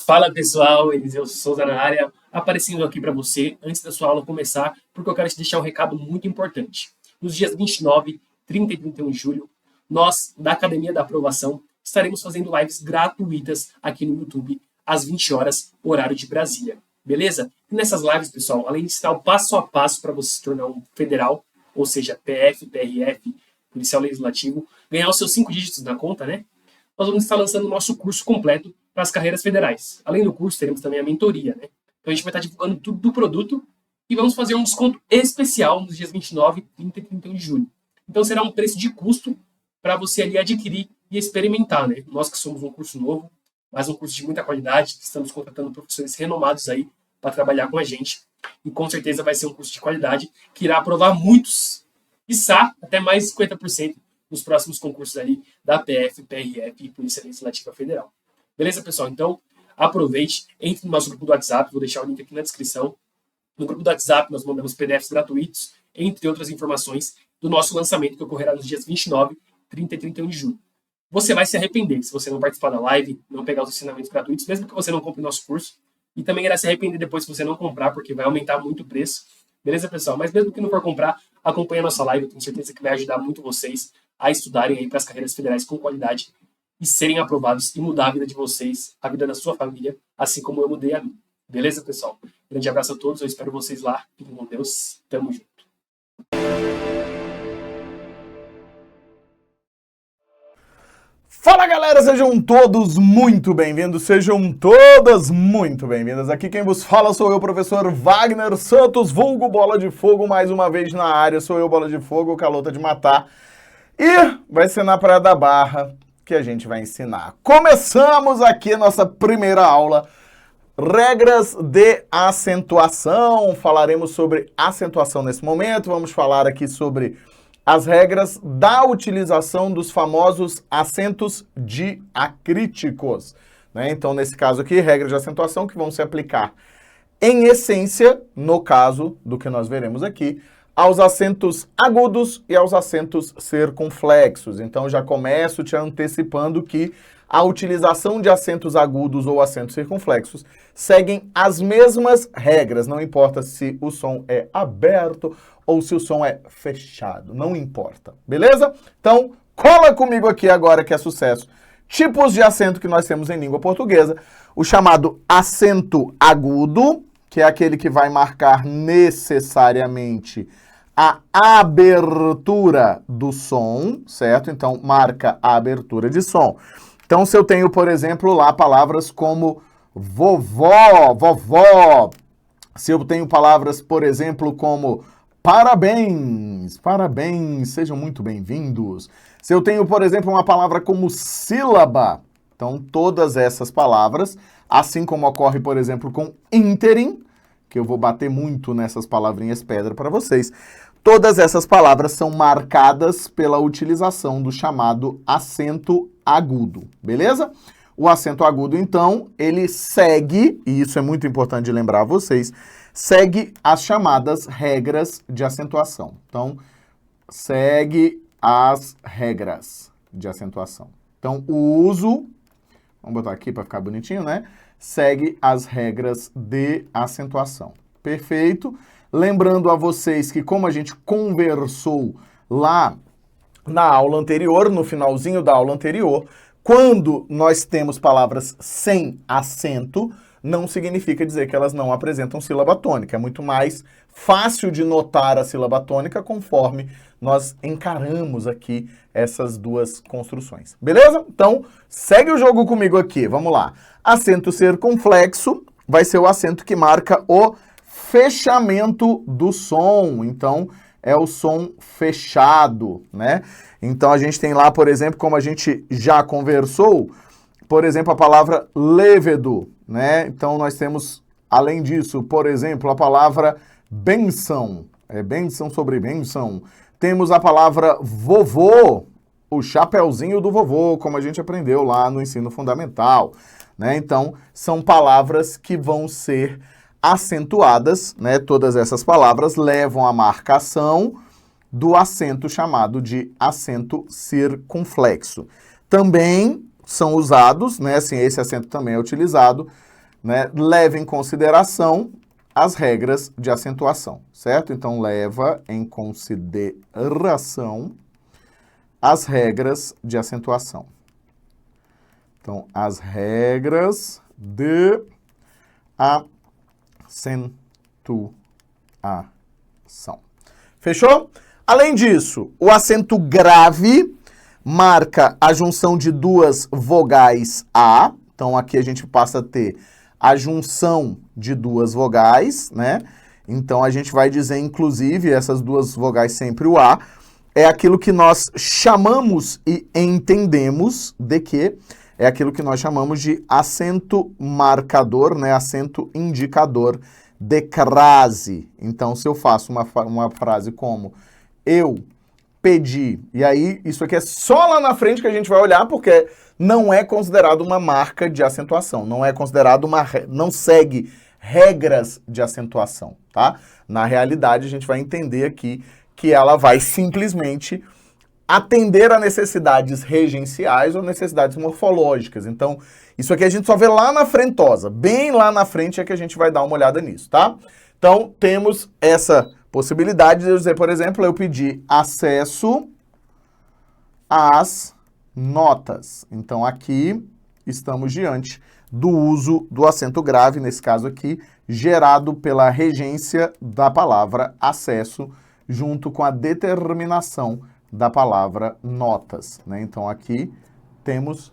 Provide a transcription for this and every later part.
Fala pessoal, Eliseu Souza na área, aparecendo aqui para você antes da sua aula começar, porque eu quero te deixar um recado muito importante. Nos dias 29, 30 e 31 de julho, nós, da Academia da Aprovação, estaremos fazendo lives gratuitas aqui no YouTube, às 20 horas, horário de Brasília. Beleza? E nessas lives, pessoal, além de ensinar o passo a passo para você se tornar um federal, ou seja, PF, PRF, policial legislativo, ganhar os seus 5 dígitos na conta, né? Nós vamos estar lançando o nosso curso completo para as carreiras federais. Além do curso, teremos também a mentoria, né? Então a gente vai estar divulgando tudo do produto e vamos fazer um desconto especial nos dias 29, 30 e 31 de julho. Então será um preço de custo para você ali adquirir e experimentar, né? Nós que somos um curso novo, mas um curso de muita qualidade, estamos contratando professores renomados aí para trabalhar com a gente. E com certeza vai ser um curso de qualidade que irá aprovar muitos, quiçá até mais de 50% nos próximos concursos ali da PF, PRF e Polícia Legislativa Federal. Beleza, pessoal? Então, aproveite, entre no nosso grupo do WhatsApp, vou deixar o link aqui na descrição. No grupo do WhatsApp, nós mandamos PDFs gratuitos, entre outras informações, do nosso lançamento que ocorrerá nos dias 29, 30 e 31 de julho. Você vai se arrepender se você não participar da live, não pegar os ensinamentos gratuitos, mesmo que você não compre o nosso curso. E também irá se arrepender depois se você não comprar, porque vai aumentar muito o preço. Beleza, pessoal? Mas mesmo que não for comprar, acompanhe a nossa live. Eu tenho certeza que vai ajudar muito vocês a estudarem aí para as carreiras federais com qualidade e serem aprovados e mudar a vida de vocês, a vida da sua família, assim como eu mudei a minha. Beleza, pessoal? Grande abraço a todos. Eu espero vocês lá. Fiquem com Deus. Tamo junto. Fala galera, sejam todos muito bem-vindos, sejam todas muito bem-vindas. Aqui quem vos fala sou eu, professor Wagner Santos, vulgo Bola de Fogo, mais uma vez na área. Sou eu, Bola de Fogo, calota de matar. E vai ser na Praia da Barra que a gente vai ensinar. Começamos aqui a nossa primeira aula, regras de acentuação. Falaremos sobre acentuação nesse momento, vamos falar aqui sobre as regras da utilização dos famosos acentos diacríticos, né? Então, nesse caso aqui, regras de acentuação que vão se aplicar, em essência, no caso do que nós veremos aqui, aos acentos agudos e aos acentos circunflexos. Então, já começo te antecipando que a utilização de acentos agudos ou acentos circunflexos seguem as mesmas regras, não importa se o som é aberto ou se o som é fechado, não importa, beleza? Então, cola comigo aqui agora que é sucesso. Tipos de acento que nós temos em língua portuguesa, o chamado acento agudo, que é aquele que vai marcar necessariamente a abertura do som, certo? Então, marca a abertura de som. Então, se eu tenho, por exemplo, lá palavras como vovó, vovó, se eu tenho palavras, por exemplo, como parabéns, parabéns, sejam muito bem-vindos. Se eu tenho, por exemplo, uma palavra como sílaba, então todas essas palavras, assim como ocorre, por exemplo, com ínterim, que eu vou bater muito nessas palavrinhas pedra para vocês, todas essas palavras são marcadas pela utilização do chamado acento agudo, beleza? O acento agudo, então, ele segue, e isso é muito importante de lembrar a vocês, segue as chamadas regras de acentuação. Então, segue as regras de acentuação. Então, o uso, vamos botar aqui para ficar bonitinho, né? Segue as regras de acentuação. Perfeito? Lembrando a vocês que como a gente conversou lá na aula anterior, no finalzinho da aula anterior, quando nós temos palavras sem acento, não significa dizer que elas não apresentam sílaba tônica. É muito mais fácil de notar a sílaba tônica conforme nós encaramos aqui essas duas construções. Beleza? Então, segue o jogo comigo aqui. Vamos lá. Acento circunflexo vai ser o acento que marca o fechamento do som. Então, é o som fechado, né? Então, a gente tem lá, por exemplo, como a gente já conversou, por exemplo, a palavra levedo, né? Então, nós temos, além disso, por exemplo, a palavra benção. É benção sobre benção. Temos a palavra vovô, o chapeuzinho do vovô, como a gente aprendeu lá no ensino fundamental, né? Então, são palavras que vão ser acentuadas, né? Todas essas palavras levam a marcação do acento chamado de acento circunflexo. Também são usados, né? Assim, esse acento também é utilizado né, leva em consideração as regras de acentuação, certo? Então, leva em consideração as regras de acentuação. Então, as regras de acentuação. Fechou? Além disso, o acento grave marca a junção de duas vogais A. Então, aqui a gente passa a ter a junção de duas vogais, né? Então, a gente vai dizer, inclusive, essas duas vogais sempre o A, é aquilo que nós chamamos e entendemos de que é aquilo que nós chamamos de acento marcador, né? Acento indicador de crase. Então, se eu faço uma frase como eu pedi, e aí isso aqui é só lá na frente que a gente vai olhar, porque não é considerado uma marca de acentuação, não é considerado não segue regras de acentuação, tá? Na realidade, a gente vai entender aqui que ela vai simplesmente atender a necessidades regenciais ou necessidades morfológicas. Então, isso aqui a gente só vê lá na frentosa, bem lá na frente é que a gente vai dar uma olhada nisso, tá? Então, temos essa possibilidade de eu dizer, por exemplo, eu pedi acesso às notas. Então, aqui estamos diante do uso do acento grave, nesse caso aqui, gerado pela regência da palavra acesso, junto com a determinação da palavra notas, né? Então, aqui temos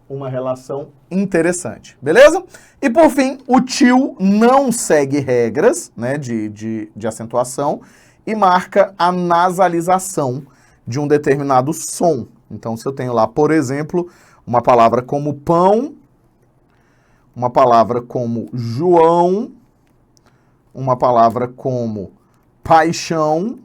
uma relação interessante, beleza? E, por fim, o tio não segue regras, né, de acentuação e marca a nasalização de um determinado som. Então, se eu tenho lá, por exemplo, uma palavra como pão, uma palavra como João, uma palavra como paixão,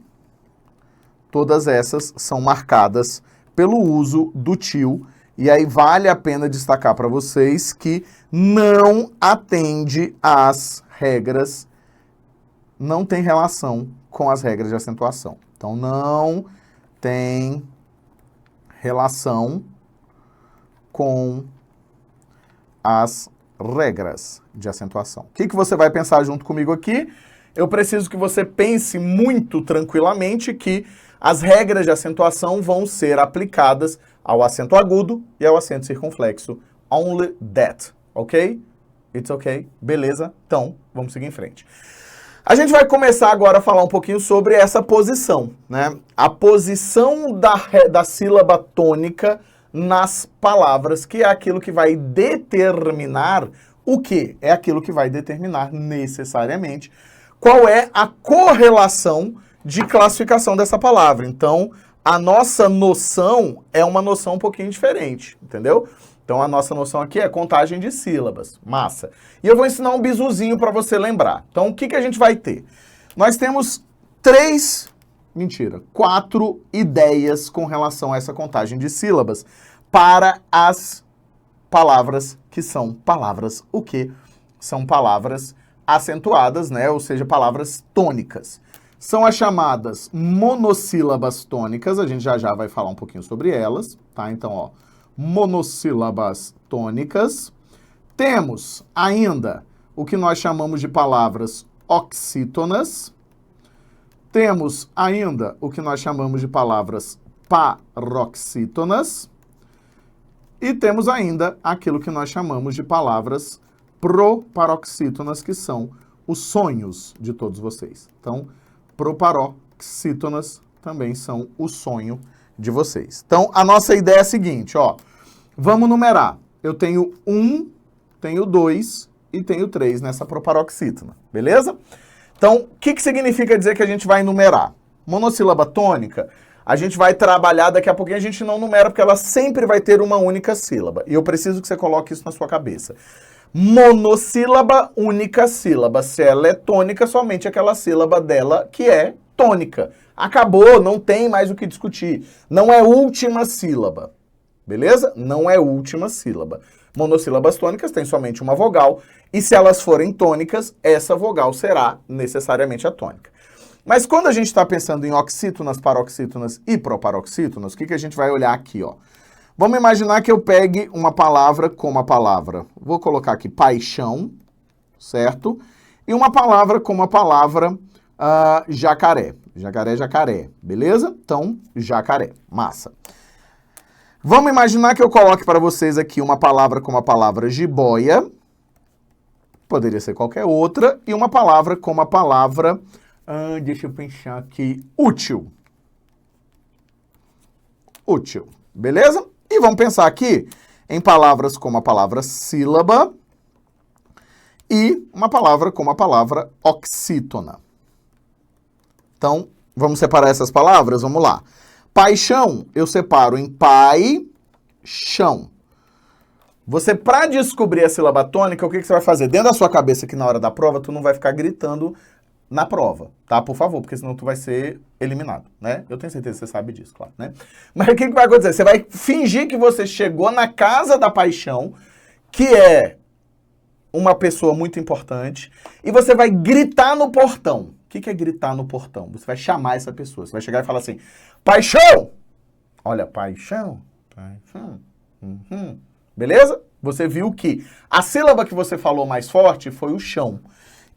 todas essas são marcadas pelo uso do tio. E aí vale a pena destacar para vocês que não atende às regras, não tem relação com as regras de acentuação. Então, não tem relação com as regras de acentuação. O que você vai pensar junto comigo aqui? Eu preciso que você pense muito tranquilamente que as regras de acentuação vão ser aplicadas ao acento agudo e ao acento circunflexo. Only that, ok? It's ok? Beleza? Então, vamos seguir em frente. A gente vai começar agora a falar um pouquinho sobre essa posição, né? A posição da sílaba tônica nas palavras, que é aquilo que vai determinar o quê? É aquilo que vai determinar necessariamente qual é a correlação de classificação dessa palavra. Então, a nossa noção é uma noção um pouquinho diferente, entendeu? Então, a nossa noção aqui é contagem de sílabas. Massa. E eu vou ensinar um bizuzinho para você lembrar. Então, o que a gente vai ter? Nós temos 4 ideias com relação a essa contagem de sílabas para as palavras que são palavras o quê? São palavras acentuadas, né? Ou seja, palavras tônicas. São as chamadas monossílabas tônicas, a gente já vai falar um pouquinho sobre elas, tá? Então, ó, monossílabas tônicas. Temos ainda o que nós chamamos de palavras oxítonas. Temos ainda o que nós chamamos de palavras paroxítonas. E temos ainda aquilo que nós chamamos de palavras proparoxítonas, que são os sonhos de todos vocês. Então, proparoxítonas também são o sonho de vocês. Então, a nossa ideia é a seguinte, ó. Vamos numerar. Eu tenho 1, tenho 2 e tenho 3 nessa proparoxítona, beleza? Então, o que significa dizer que a gente vai numerar? Monossílaba tônica, a gente vai trabalhar, daqui a pouquinho a gente não numera, porque ela sempre vai ter uma única sílaba. E eu preciso que você coloque isso na sua cabeça. Monossílaba, única sílaba. Se ela é tônica, somente aquela sílaba dela que é tônica. Acabou, não tem mais o que discutir. Não é última sílaba, beleza? Não é última sílaba. Monossílabas tônicas têm somente uma vogal, e se elas forem tônicas, essa vogal será necessariamente a tônica. Mas quando a gente está pensando em oxítonas, paroxítonas e proparoxítonas, o que a gente vai olhar aqui, ó? Vamos imaginar que eu pegue uma palavra como a palavra, vou colocar aqui paixão, certo? E uma palavra como a palavra jacaré. Jacaré, jacaré, beleza? Então, jacaré, massa. Vamos imaginar que eu coloque para vocês aqui uma palavra como a palavra jiboia, poderia ser qualquer outra, e uma palavra como a palavra, deixa eu pensar aqui, útil. Útil, beleza? E vamos pensar aqui em palavras como a palavra sílaba e uma palavra como a palavra oxítona. Então, vamos separar essas palavras? Vamos lá. Paixão, eu separo em pai, chão. Você, para descobrir a sílaba tônica, o que você vai fazer? Dentro da sua cabeça, que na hora da prova, tu não vai ficar gritando na prova, tá? Por favor, porque senão tu vai ser eliminado, né? Eu tenho certeza que você sabe disso, claro, né? Mas o que vai acontecer? Você vai fingir que você chegou na casa da paixão, que é uma pessoa muito importante, e você vai gritar no portão. O que é gritar no portão? Você vai chamar essa pessoa. Você vai chegar e falar assim, paixão! Olha, paixão. Paixão. Uhum. Beleza? Você viu que a sílaba que você falou mais forte foi o chão.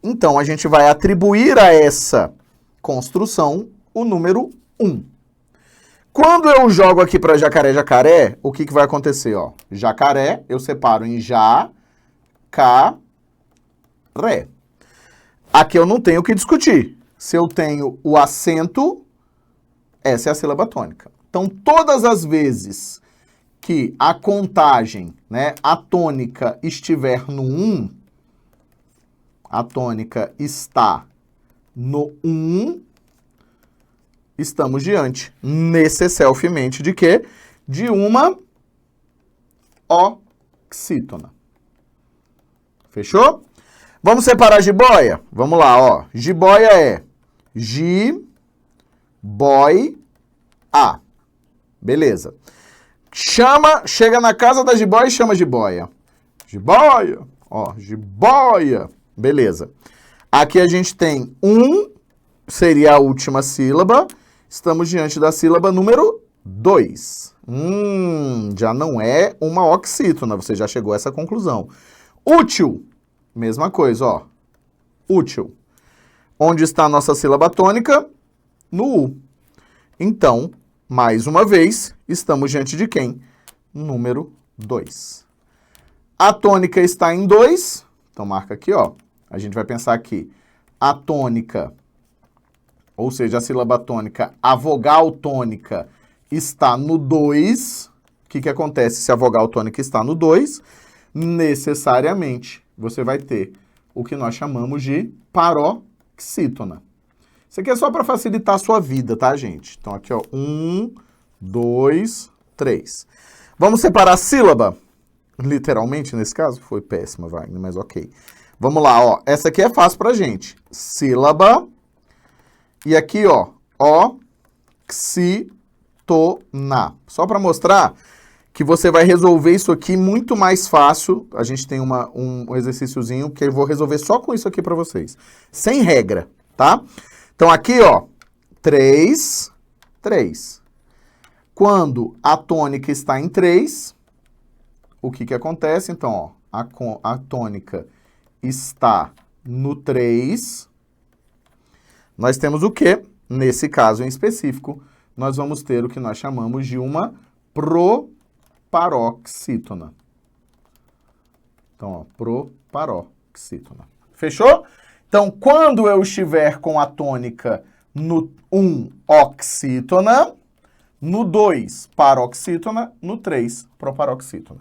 Então, a gente vai atribuir a essa construção o número 1. Quando eu jogo aqui para jacaré, jacaré, o que vai acontecer? Ó? Jacaré, eu separo em já, cá, ré. Aqui eu não tenho o que discutir. Se eu tenho o acento, essa é a sílaba tônica. Então, todas as vezes que a contagem, né, a tônica estiver no 1, a tônica está no 1, estamos diante, necessariamente, de quê? De uma oxítona. Fechou? Vamos separar jiboia? Vamos lá, ó. Jiboia é ji-boi-a. Beleza. Chega na casa da jiboia e chama jiboia. Jiboia, ó, jiboia. Beleza. Aqui a gente tem 1, seria a última sílaba. Estamos diante da sílaba número 2. Já não é uma oxítona, você já chegou a essa conclusão. Útil. Mesma coisa, ó. Útil. Onde está a nossa sílaba tônica? No U. Então, mais uma vez, estamos diante de quem? Número 2. A tônica está em 2. Então, marca aqui, ó. A gente vai pensar aqui. A tônica, ou seja, a sílaba tônica, a vogal tônica está no 2. O que acontece se a vogal tônica está no 2? Necessariamente, você vai ter o que nós chamamos de paroxítona. Isso aqui é só para facilitar a sua vida, tá, gente? Então, aqui, ó, 1, 2, 3. Vamos separar a sílaba? Literalmente, nesse caso, foi péssima, Wagner, mas ok. Vamos lá, ó. Essa aqui é fácil pra gente. Sílaba. E aqui, ó, oxítona. Só para mostrar que você vai resolver isso aqui muito mais fácil. A gente tem um exercíciozinho que eu vou resolver só com isso aqui para vocês. Sem regra, tá? Então, aqui, ó, 3, 3. Quando a tônica está em 3, o que acontece? Então, ó, a tônica está no 3. Nós temos o quê? Nesse caso em específico, nós vamos ter o que nós chamamos de uma proparoxítona. Então, ó, proparoxítona. Fechou? Então, quando eu estiver com a tônica no 1, oxítona, no 2, paroxítona, no 3, proparoxítona.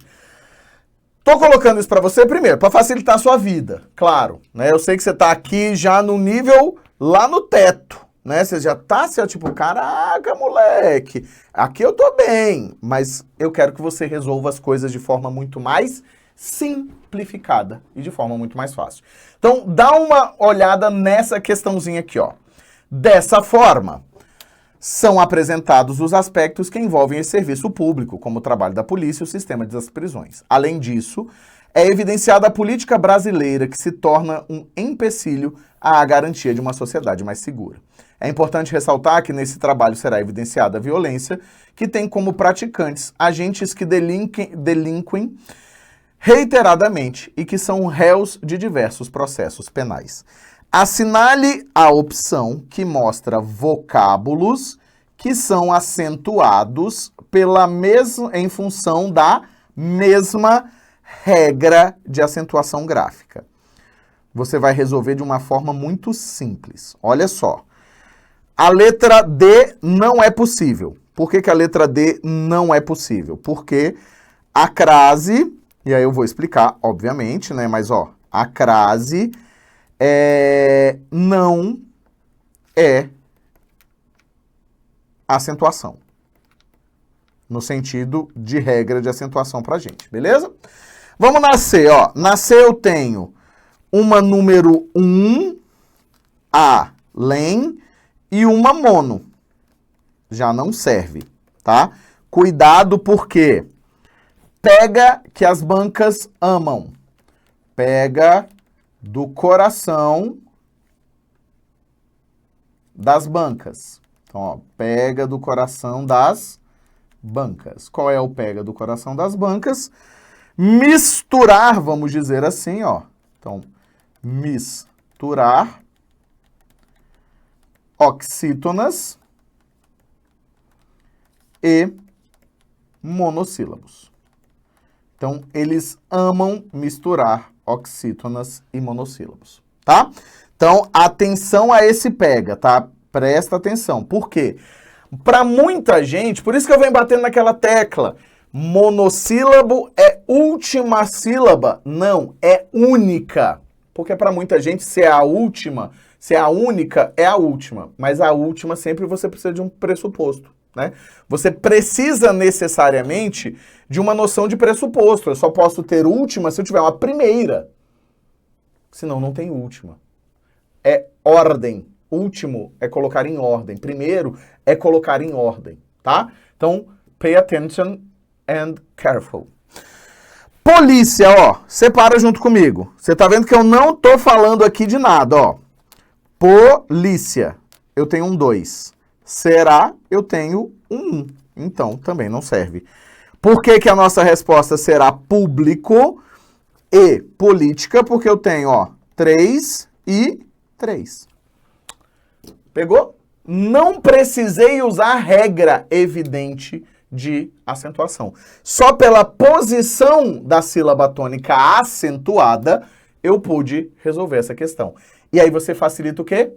Tô colocando isso para você, primeiro, para facilitar a sua vida, claro, né? Eu sei que você tá aqui já no nível lá no teto, né? Você já tá assim, tipo, caraca, moleque, aqui eu tô bem, mas eu quero que você resolva as coisas de forma muito mais simplificada e de forma muito mais fácil. Então, dá uma olhada nessa questãozinha aqui, ó. Dessa forma, são apresentados os aspectos que envolvem esse serviço público, como o trabalho da polícia e o sistema das prisões. Além disso, é evidenciada a política brasileira que se torna um empecilho à garantia de uma sociedade mais segura. É importante ressaltar que nesse trabalho será evidenciada a violência, que tem como praticantes agentes que delinquem reiteradamente e que são réus de diversos processos penais. Assinale a opção que mostra vocábulos que são acentuados em função da mesma regra de acentuação gráfica. Você vai resolver de uma forma muito simples. Olha só. A letra D não é possível. Por que a letra D não é possível? Porque a crase, e aí eu vou explicar, obviamente, né? Mas, ó, a crase não é acentuação. No sentido de regra de acentuação pra gente, beleza? Vamos nascer, ó. Nascer eu tenho uma número 1, além, e uma mono. Já não serve, tá? Cuidado porque pega que as bancas amam. Pega do coração das bancas. Então, ó, pega do coração das bancas. Qual é o pega do coração das bancas? Misturar, vamos dizer assim, ó. Então, misturar oxítonas e monossílabos. Então, eles amam misturar oxítonas e monossílabos, tá? Então, atenção a esse pega, tá? Presta atenção. Por quê? Para muita gente, por isso que eu venho batendo naquela tecla, monossílabo é última sílaba? Não, é única. Porque para muita gente, se é a última, se é a única, é a última. Mas a última sempre você precisa de um pressuposto, né? Você precisa necessariamente de uma noção de pressuposto. Eu só posso ter última se eu tiver uma primeira. Senão não tem última. É ordem. Último é colocar em ordem. Primeiro é colocar em ordem, tá? Então, pay attention and careful. Polícia, ó, separa junto comigo. Você tá vendo que eu não tô falando aqui de nada, ó. Polícia, eu tenho um 2. Será, eu tenho um 1. Então, também não serve. Por que que a nossa resposta será público e política? Porque eu tenho, ó, 3 e 3. Pegou? Não precisei usar regra evidente de acentuação. Só pela posição da sílaba tônica acentuada, eu pude resolver essa questão. E aí você facilita o quê?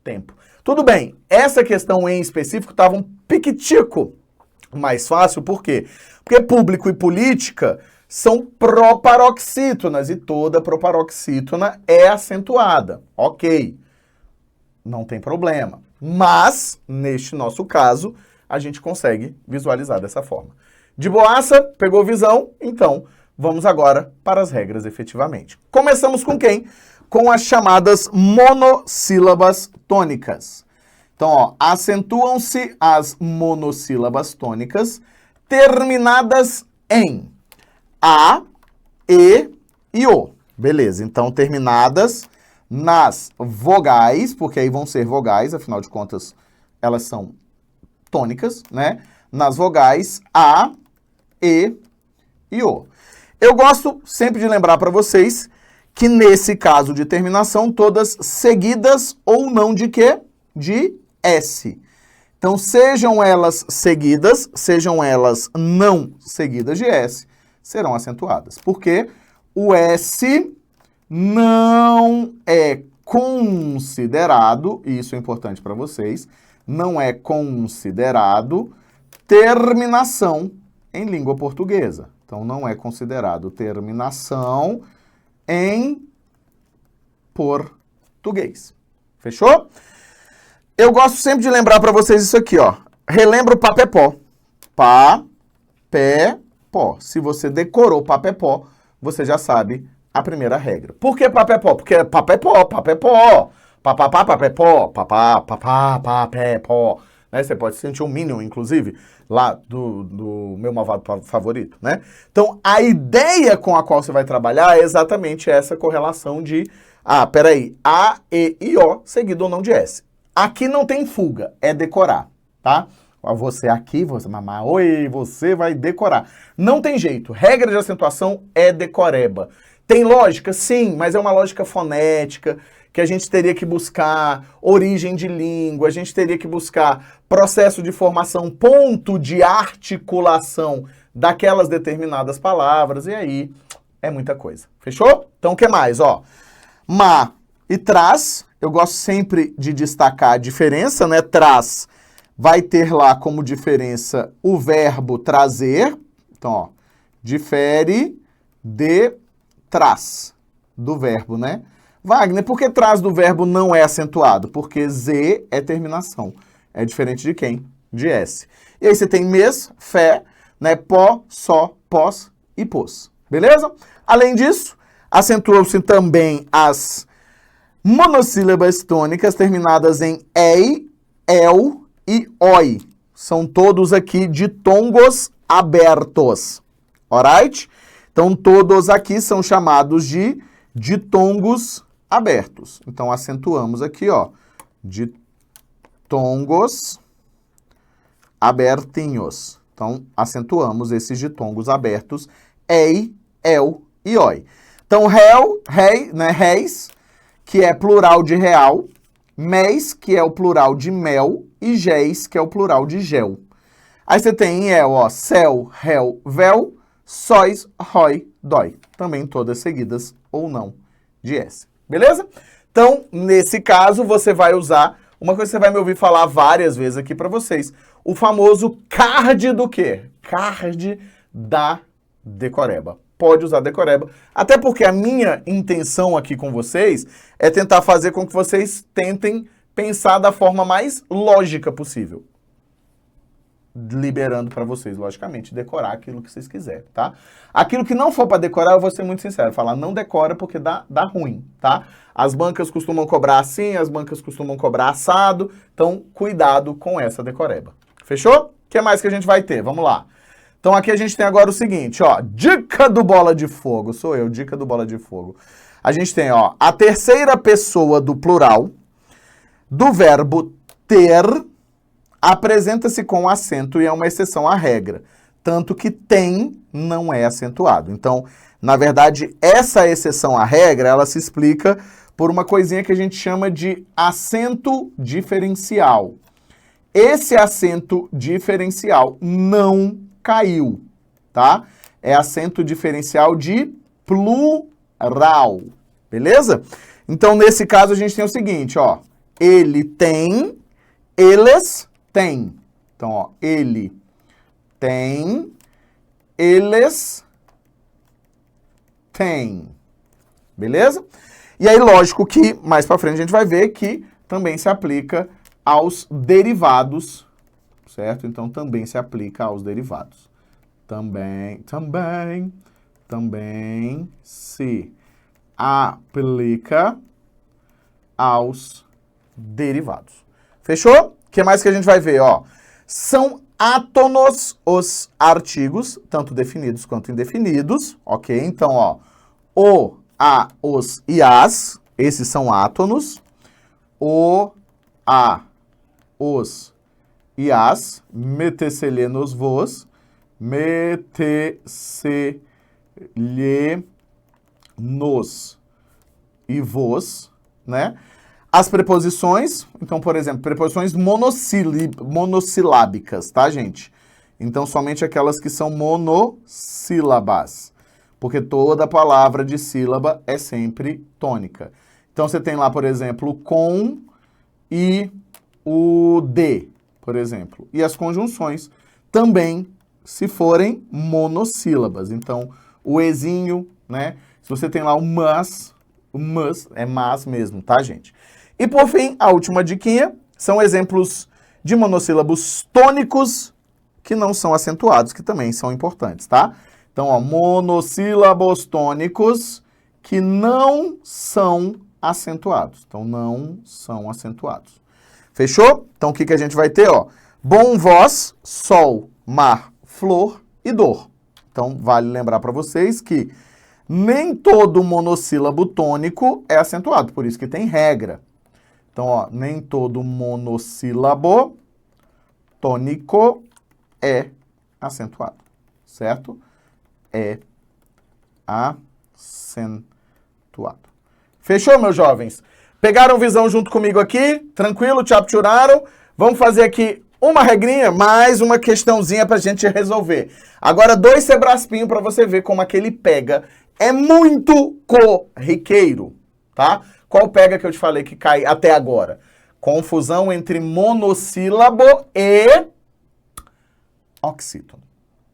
Tempo. Tudo bem, essa questão em específico estava um piquitico mais fácil, por quê? Porque público e política são proparoxítonas e toda proparoxítona é acentuada. Ok, não tem problema. Mas, neste nosso caso, a gente consegue visualizar dessa forma. De boaça, pegou visão? Então, vamos agora para as regras efetivamente. Começamos com quem? Com as chamadas monossílabas tônicas. Então, ó, acentuam-se as monossílabas tônicas terminadas em A, E e O. Beleza, então terminadas nas vogais, porque aí vão ser vogais, afinal de contas, elas são tônicas, né? Nas vogais A, E e O. Eu gosto sempre de lembrar para vocês que nesse caso de terminação, todas seguidas ou não de quê? De S. Então, sejam elas seguidas, sejam elas não seguidas de S, serão acentuadas. Porque o S não é considerado, e isso é importante para vocês, não é considerado terminação em língua portuguesa. Então, não é considerado terminação em português. Fechou? Eu gosto sempre de lembrar para vocês isso aqui, ó. Relembra o papé-pó. Pá, pé, pó. Se você decorou papé-pó, você já sabe a primeira regra. Por que papé-pó? Porque é papé-pó, papé-pó. Papapá, papé-pó, papá, papá, papé-pó. Né? Você pode sentir um Minion, inclusive, lá do meu malvado favorito, né? Então, a ideia com a qual você vai trabalhar é exatamente essa correlação de, peraí, A, E e O, seguido ou não de S. Aqui não tem fuga, é decorar, tá? Você aqui, você, mamá, oi, você vai decorar. Não tem jeito. Regra de acentuação é decoreba. Tem lógica? Sim, mas é uma lógica fonética, que a gente teria que buscar origem de língua, a gente teria que buscar processo de formação, ponto de articulação daquelas determinadas palavras, e aí é muita coisa. Fechou? Então, o que mais? Ó, má e traz, eu gosto sempre de destacar a diferença, né? Traz vai ter lá como diferença o verbo trazer. Então, ó, difere de traz do verbo, né? Wagner, por que traz do verbo não é acentuado? Porque Z é terminação. É diferente de quem? De S. E aí você tem mês, fé, né? Pó, só, pós e pôs. Beleza? Além disso, acentuam-se também as monossílabas tônicas terminadas em ei, el e oi. São todos aqui ditongos abertos. Alright? Então, todos aqui são chamados de ditongos abertos. Então, acentuamos aqui, ó, ditongos abertinhos. Então, acentuamos esses ditongos abertos, ei, el e oi. Então, réu, rei, né, réis, que é plural de real, mês, que é o plural de mel, e géis, que é o plural de gel. Aí você tem em el, ó, céu, réu, véu, sóis, rói, dói. Também todas seguidas ou não de S. Beleza? Então, nesse caso, você vai usar uma coisa que você vai me ouvir falar várias vezes aqui para vocês. O famoso card do quê? Card da decoreba. Pode usar decoreba. Até porque a minha intenção aqui com vocês é tentar fazer com que vocês tentem pensar da forma mais lógica possível. Liberando para vocês, logicamente, decorar aquilo que vocês quiserem, tá? Aquilo que não for para decorar, eu vou ser muito sincero, falar não decora porque dá ruim, tá? As bancas costumam cobrar assim, as bancas costumam cobrar assado, então cuidado com essa decoreba. Fechou? O que mais que a gente vai ter? Vamos lá. Então aqui a gente tem agora o seguinte, ó, dica do bola de fogo, sou eu, dica do bola de fogo. A gente tem, ó, a terceira pessoa do plural do verbo ter apresenta-se com acento e é uma exceção à regra, tanto que tem não é acentuado. Então, na verdade, essa exceção à regra, ela se explica por uma coisinha que a gente chama de acento diferencial. Esse acento diferencial não caiu, tá? É acento diferencial de plural, beleza? Então, nesse caso, a gente tem o seguinte, ó, ele tem, eles têm. Então, ó, ele tem, eles têm. Beleza? E aí, lógico que mais pra frente a gente vai ver que também se aplica aos derivados, certo? Então, também se aplica aos derivados. Também se aplica aos derivados. Fechou? O que mais que a gente vai ver? Ó, são átonos os artigos, tanto definidos quanto indefinidos, ok? Então, ó, o, a, os e as, esses são átonos. O, a, os e as, meter-se-lhe nos vos, meter-se-lhe nos e vos, né? As preposições, então, por exemplo, preposições monossilábicas, tá, gente? Então, somente aquelas que são monossílabas, porque toda palavra de sílaba é sempre tônica. Então, você tem lá, por exemplo, com e o de, por exemplo. E as conjunções também, se forem monossílabas. Então, o ezinho, né? Se você tem lá o mas é mas mesmo, tá, gente? E por fim, a última diquinha são exemplos de monossílabos tônicos que não são acentuados, que também são importantes, tá? Então, ó, monossílabos tônicos que não são acentuados. Então, não são acentuados. Fechou? Então, o que a gente vai ter, ó? Bom, voz, sol, mar, flor e dor. Então, vale lembrar para vocês que nem todo monossílabo tônico é acentuado, por isso que tem regra. Então, ó, nem todo monossílabo tônico é acentuado, certo? É acentuado. Fechou, meus jovens? Pegaram visão junto comigo aqui? Tranquilo? Capturaram? Vamos fazer aqui uma regrinha, mais uma questãozinha pra gente resolver. Agora, 2 Sebraspinho pra você ver como aquele pega é muito corriqueiro, tá? Qual pega que eu te falei que cai até agora? Confusão entre monossílabo e oxítono,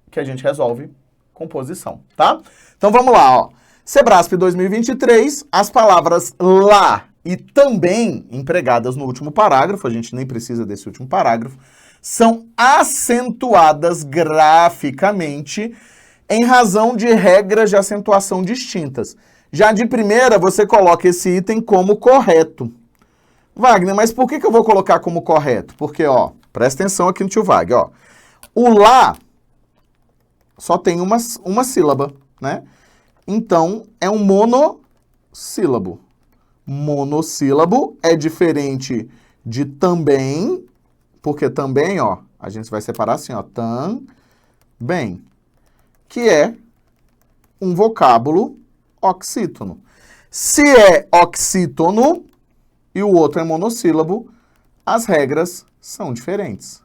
que a gente resolve com posição, tá? Então vamos lá, ó. Sebrasp 2023, as palavras lá e também empregadas no último parágrafo, a gente nem precisa desse último parágrafo, são acentuadas graficamente em razão de regras de acentuação distintas. Já de primeira, você coloca esse item como correto. Wagner, mas por que eu vou colocar como correto? Porque, ó, presta atenção aqui no tio Wagner, ó. O lá só tem uma sílaba, né? Então, é um monossílabo. Monossílabo é diferente de também, porque também, ó, a gente vai separar assim, ó, também, que é um vocábulo oxítono. Se é oxítono e o outro é monossílabo, as regras são diferentes.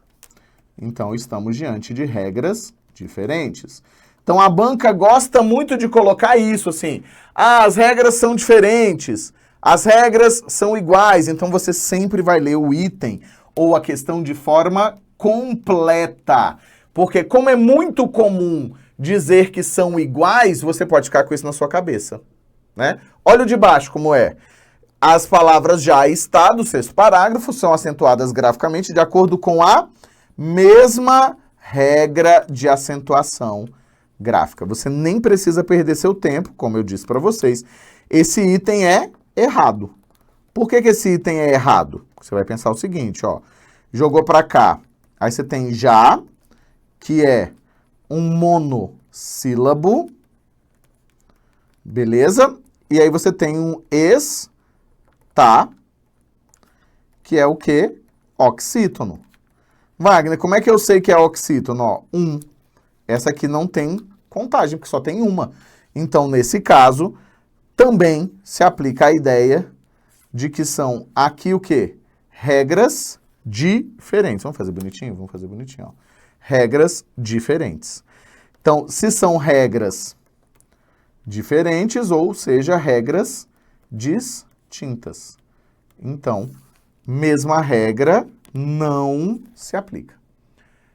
Então, estamos diante de regras diferentes. Então, a banca gosta muito de colocar isso, assim. Ah, as regras são diferentes. As regras são iguais. Então, você sempre vai ler o item ou a questão de forma completa. Porque, como é muito comum dizer que são iguais, você pode ficar com isso na sua cabeça, né? Olha o de baixo como é. As palavras já está do 6º parágrafo são acentuadas graficamente de acordo com a mesma regra de acentuação gráfica. Você nem precisa perder seu tempo, como eu disse para vocês. Esse item é errado. Por que esse item é errado? Você vai pensar o seguinte, ó. Jogou para cá. Aí você tem já, que é um monossílabo. Beleza? E aí você tem um está, que é o quê? Oxítono. Wagner, como é que eu sei que é oxítono? Ó, Essa aqui não tem contagem, porque só tem uma. Então, nesse caso, também se aplica a ideia de que são aqui o quê? Regras diferentes. Vamos fazer bonitinho? Vamos fazer bonitinho, ó. Regras diferentes. Então, se são regras diferentes, ou seja, regras distintas. Então, mesma regra não se aplica.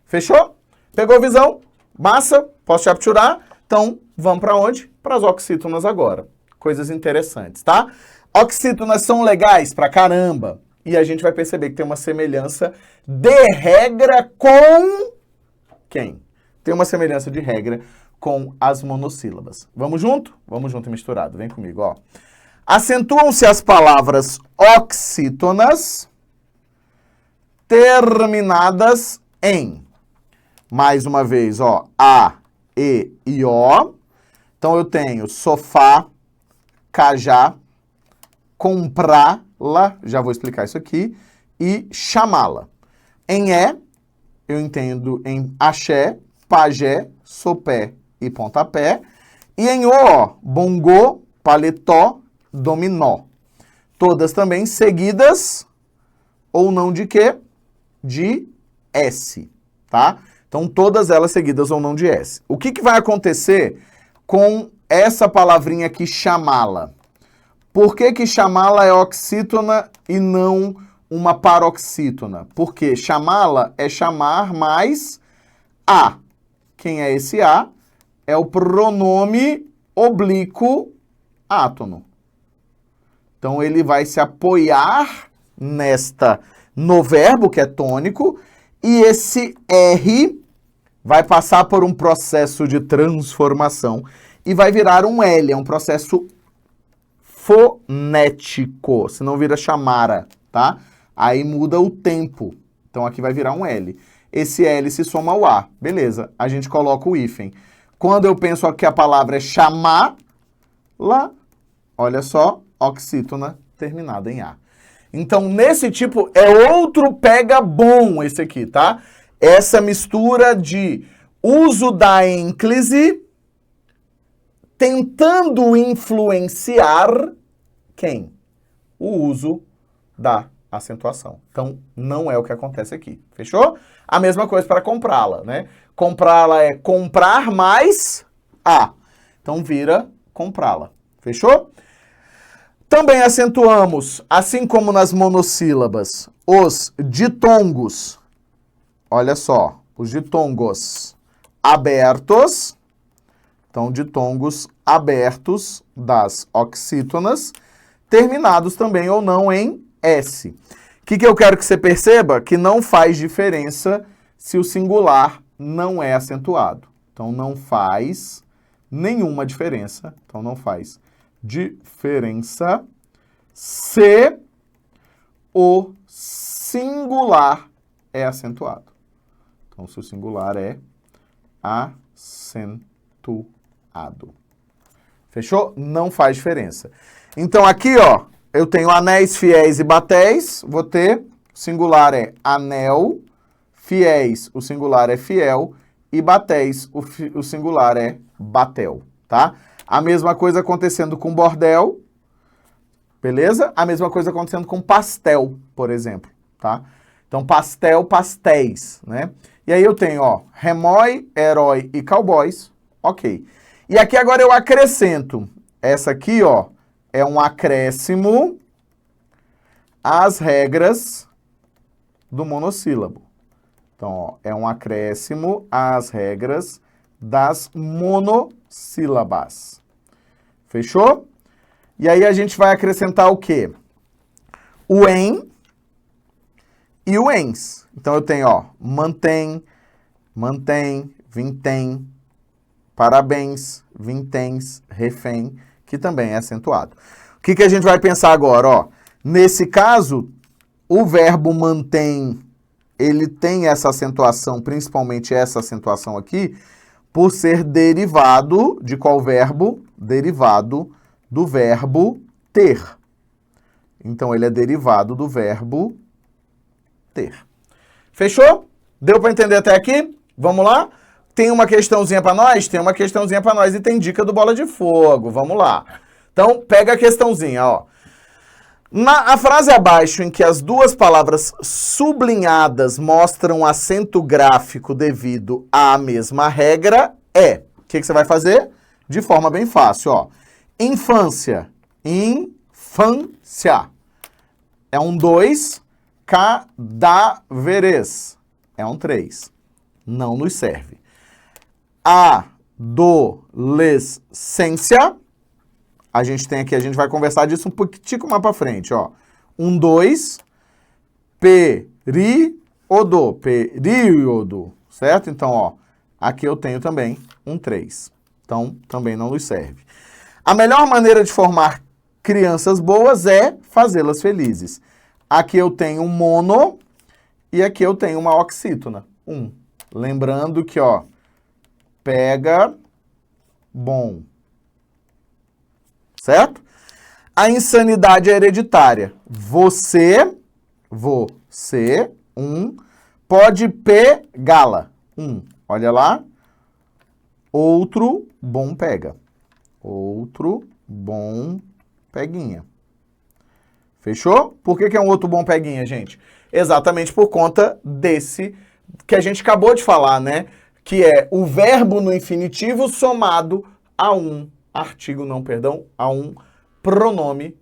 Fechou? Pegou visão? Massa? Posso capturar? Então, vamos para onde? Para as oxítonas agora. Coisas interessantes, tá? Oxítonas são legais pra caramba. E a gente vai perceber que tem uma semelhança de regra com quem? Tem uma semelhança de regra com as monossílabas. Vamos junto? Vamos junto e misturado. Vem comigo, ó. Acentuam-se as palavras oxítonas terminadas em, mais uma vez, ó, A, E e O. Então, eu tenho sofá, cajá, comprá-la, já vou explicar isso aqui, e chamá-la. Em E, eu entendo em axé, pajé, sopé e pontapé. E em O, ó, bongô, paletó, dominó. Todas também seguidas, ou não de quê? De S, tá? Então, todas elas seguidas ou não de S. O que vai acontecer com essa palavrinha aqui, chamá-la? Por que chamá-la é oxítona e não uma paroxítona? Porque chamá-la é chamar mais a. Quem é esse a? É o pronome oblíquo átono. Então, ele vai se apoiar no verbo, que é tônico, e esse R vai passar por um processo de transformação e vai virar um L, é um processo fonético, senão vira chamara, tá? Aí muda o tempo, então aqui vai virar um L. Esse L se soma ao A, beleza, a gente coloca o hífen. Quando eu penso que a palavra é chamar, lá, olha só, oxítona terminada em A. Então, nesse tipo, é outro pega bom esse aqui, tá? essa mistura de uso da ênclise tentando influenciar quem? O uso da acentuação. Então, não é o que acontece aqui. Fechou? A mesma coisa para comprá-la, né? Comprá-la é comprar mais a. Então, vira comprá-la. Fechou? Também acentuamos, assim como nas monossílabas, os ditongos. Olha só, os ditongos abertos. Então, ditongos abertos das oxítonas, terminados também ou não em S. O que eu quero que você perceba? Que não faz diferença se o singular não é acentuado. Então, não faz nenhuma diferença. Então, não faz diferença se o singular é acentuado. Então, se o singular é acentuado. Fechou? Não faz diferença. Então, aqui, ó, eu tenho anéis, fiéis e batéis. Vou ter, singular é anel, fiéis, o singular é fiel, e batéis, o singular é batel, tá? A mesma coisa acontecendo com bordel, beleza? A mesma coisa acontecendo com pastel, por exemplo, tá? Então, pastel, pastéis, né? E aí eu tenho, ó, remói, herói e cowboys, ok. E aqui agora eu acrescento, essa aqui, ó, é um acréscimo às regras do monossílabo. Então, ó, é um acréscimo às regras das monossílabas. Fechou? E aí a gente vai acrescentar o quê? O em e o ens. Então, eu tenho, ó, mantém, mantém, vintém, parabéns, vinténs, refém, que também é acentuado. O que a gente vai pensar agora? Ó, nesse caso, o verbo mantém, ele tem essa acentuação, principalmente essa acentuação aqui, por ser derivado de qual verbo? Derivado do verbo ter. Então, ele é derivado do verbo ter. Fechou? Deu para entender até aqui? Vamos lá? Tem uma questãozinha para nós? Tem uma questãozinha para nós e tem dica do Bola de Fogo. Vamos lá. Então, pega a questãozinha, ó. A frase abaixo, em que as duas palavras sublinhadas mostram acento gráfico devido à mesma regra, é... O que você vai fazer? De forma bem fácil, ó. Infância. Infância. É um 2. Cadáveres. É um 3. Não nos serve. Adolescência. A gente tem aqui, a gente vai conversar disso um pouquinho mais para frente, ó. Um 2. Período. Período. Certo? Então, ó, aqui eu tenho também um 3. Então, também não nos serve. A melhor maneira de formar crianças boas é fazê-las felizes. Aqui eu tenho um mono e aqui eu tenho uma oxítona. Lembrando que, ó, pega, bom. Certo? A insanidade é hereditária. Você, pode pegá-la. Olha lá. Outro bom pega. Outro bom peguinha. Fechou? Por que é um outro bom peguinha, gente? Exatamente por conta desse que a gente acabou de falar, né? Que é o verbo no infinitivo somado a um artigo, a um pronome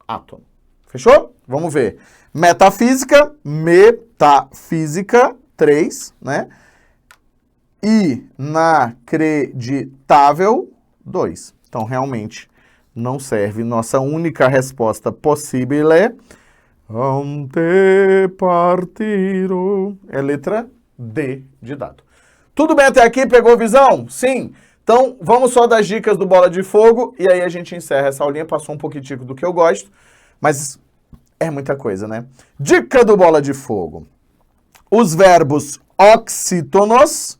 átono. Fechou? Vamos ver. Metafísica, 3, né? Inacreditável, 2. Então, realmente, não serve. Nossa única resposta possível é antepartiro. É letra D de dado. Tudo bem até aqui? Pegou visão? Sim. Então, vamos só das dicas do Bola de Fogo e aí a gente encerra essa aulinha. Passou um pouquinho do que eu gosto, mas é muita coisa, né? Dica do Bola de Fogo. Os verbos oxítonos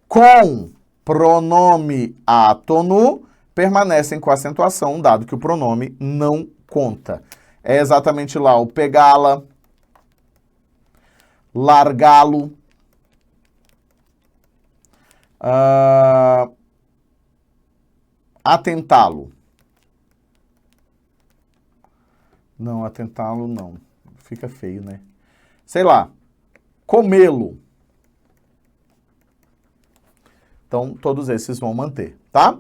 com pronome átono permanecem com acentuação, dado que o pronome não conta. É exatamente lá o pegá-la, largá-lo, atentá-lo. Não, atentá-lo não. Fica feio, né? Sei lá, comê-lo. Então, todos esses vão manter, tá?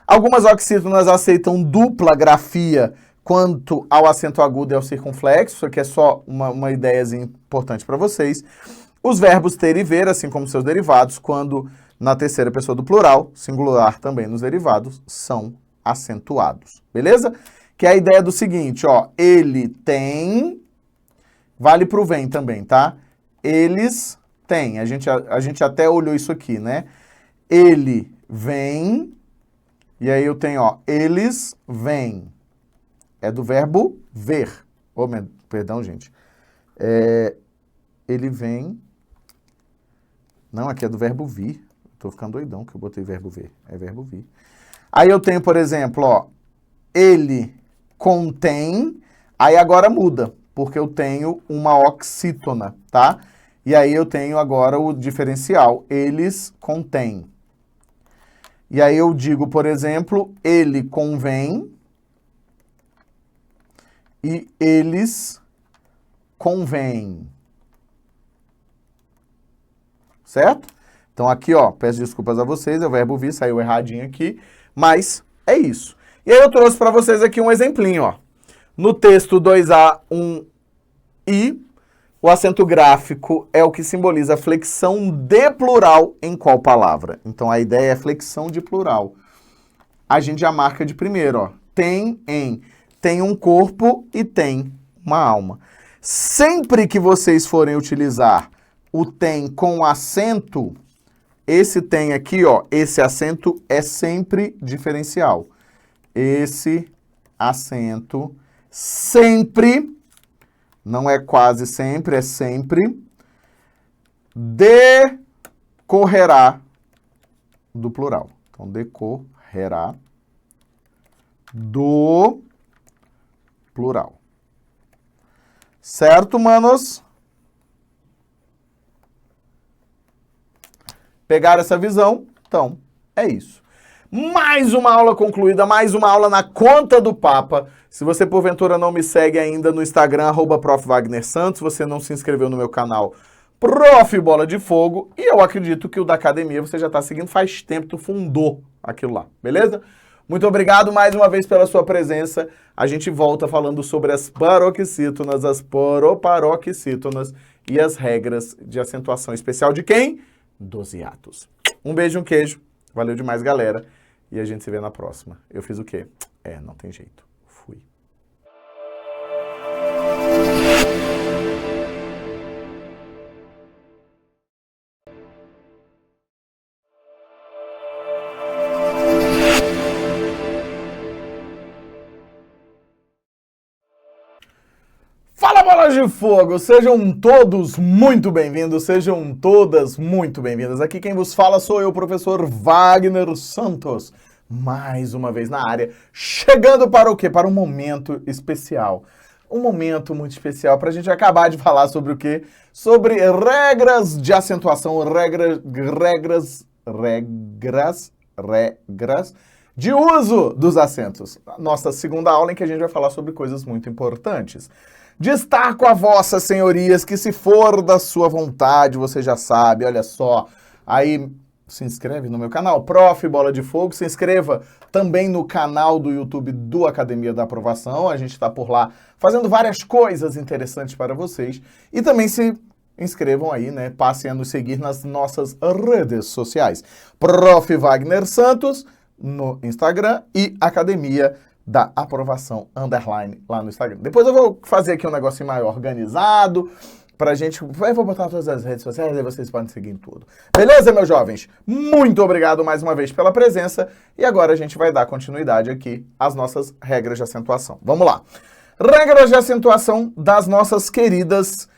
Algumas oxítonas aceitam dupla grafia quanto ao acento agudo e ao circunflexo. Isso aqui é só uma ideiazinha importante para vocês. Os verbos ter e ver, assim como seus derivados, quando na terceira pessoa do plural, singular também nos derivados, são acentuados. Beleza? Que é a ideia do seguinte, ó. Ele tem... Vale para o vem também, tá? Eles têm. A gente até olhou isso aqui, né? Ele vem... E aí eu tenho, ó, eles vêm. É do verbo ver. Oh, perdão, gente. Ele vem... Não, aqui é do verbo vir. Tô ficando doidão que eu botei verbo ver. É verbo vir. Aí eu tenho, por exemplo, ó, ele contém, aí agora muda, porque eu tenho uma oxítona, tá? E aí eu tenho agora o diferencial, eles contêm. E aí eu digo, por exemplo, ele convém e eles convêm. Certo? Então aqui, ó, peço desculpas a vocês, é o verbo vir, saiu erradinho aqui, mas é isso. E aí eu trouxe para vocês aqui um exemplinho, ó. No texto 2A, 1I, o acento gráfico é o que simboliza a flexão de plural em qual palavra? Então a ideia é flexão de plural. A gente já marca de primeiro, ó. Tem em, tem um corpo e tem uma alma. Sempre que vocês forem utilizar o tem com acento, esse tem aqui, ó, esse acento é sempre diferencial. Esse acento sempre, não é quase sempre, é sempre, decorrerá do plural. Então, decorrerá do plural. Certo, manos? Pegaram essa visão? Então, é isso. Mais uma aula concluída, mais uma aula na conta do Papa. Se você, porventura, não me segue ainda no Instagram, @ProfWagnerSantos, você não se inscreveu no meu canal Prof. Bola de Fogo, e eu acredito que o da academia você já está seguindo faz tempo, tu fundou aquilo lá, beleza? Muito obrigado mais uma vez pela sua presença. A gente volta falando sobre as paroxítonas, as poroparoxítonas e as regras de acentuação especial de quem? Dos hiatos. Um beijo, um queijo. Valeu demais, galera. E a gente se vê na próxima. Eu fiz o quê? Não tem jeito. Fui. Fala, bolas de fogo! Sejam todos muito bem-vindos, sejam todas muito bem-vindas. Aqui quem vos fala sou eu, professor Wagner Santos. Mais uma vez na área, chegando para o quê? Para um momento especial. Um momento muito especial para a gente acabar de falar sobre o quê? Sobre regras de acentuação, regras de uso dos acentos. Nossa segunda aula em que a gente vai falar sobre coisas muito importantes. Destaco a vossas senhorias que, se for da sua vontade, você já sabe, olha só, aí se inscreve no meu canal, Prof. Bola de Fogo, se inscreva também no canal do YouTube do Academia da Aprovação, a gente está por lá fazendo várias coisas interessantes para vocês, e também se inscrevam aí, né, passem a nos seguir nas nossas redes sociais, Prof. Wagner Santos no Instagram e Academia da Aprovação _ lá no Instagram. Depois eu vou fazer aqui um negocinho maior organizado pra gente... Eu vou botar todas as redes sociais e vocês podem seguir em tudo. Beleza, meus jovens? Muito obrigado mais uma vez pela presença e agora a gente vai dar continuidade aqui às nossas regras de acentuação. Vamos lá. Regras de acentuação das nossas queridas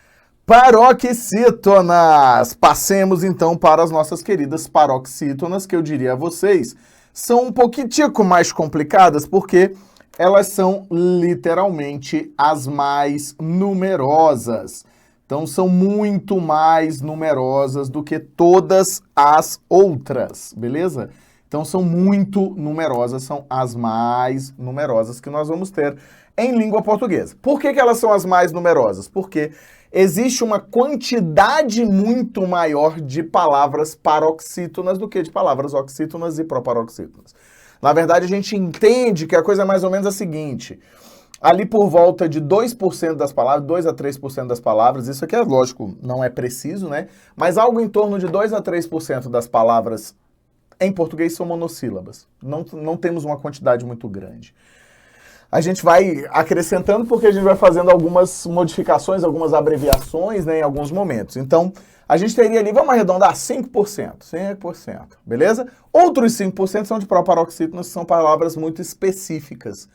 paroxítonas. Passemos então para as nossas queridas paroxítonas, que eu diria a vocês são um pouquitico mais complicadas, porque elas são literalmente as mais numerosas. Então, são muito mais numerosas do que todas as outras, beleza? Então, são muito numerosas, são as mais numerosas que nós vamos ter em língua portuguesa. Por que elas são as mais numerosas? Porque existe uma quantidade muito maior de palavras paroxítonas do que de palavras oxítonas e proparoxítonas. Na verdade, a gente entende que a coisa é mais ou menos a seguinte: ali por volta de 2% das palavras, 2 a 3% das palavras, isso aqui é lógico, não é preciso, né? Mas algo em torno de 2 a 3% das palavras em português são monossílabas. Não temos uma quantidade muito grande. A gente vai acrescentando porque a gente vai fazendo algumas modificações, algumas abreviações, né, em alguns momentos. Então, a gente teria ali, vamos arredondar, 5%. 5%, beleza? Outros 5% são de proparoxítonas, que são palavras muito específicas.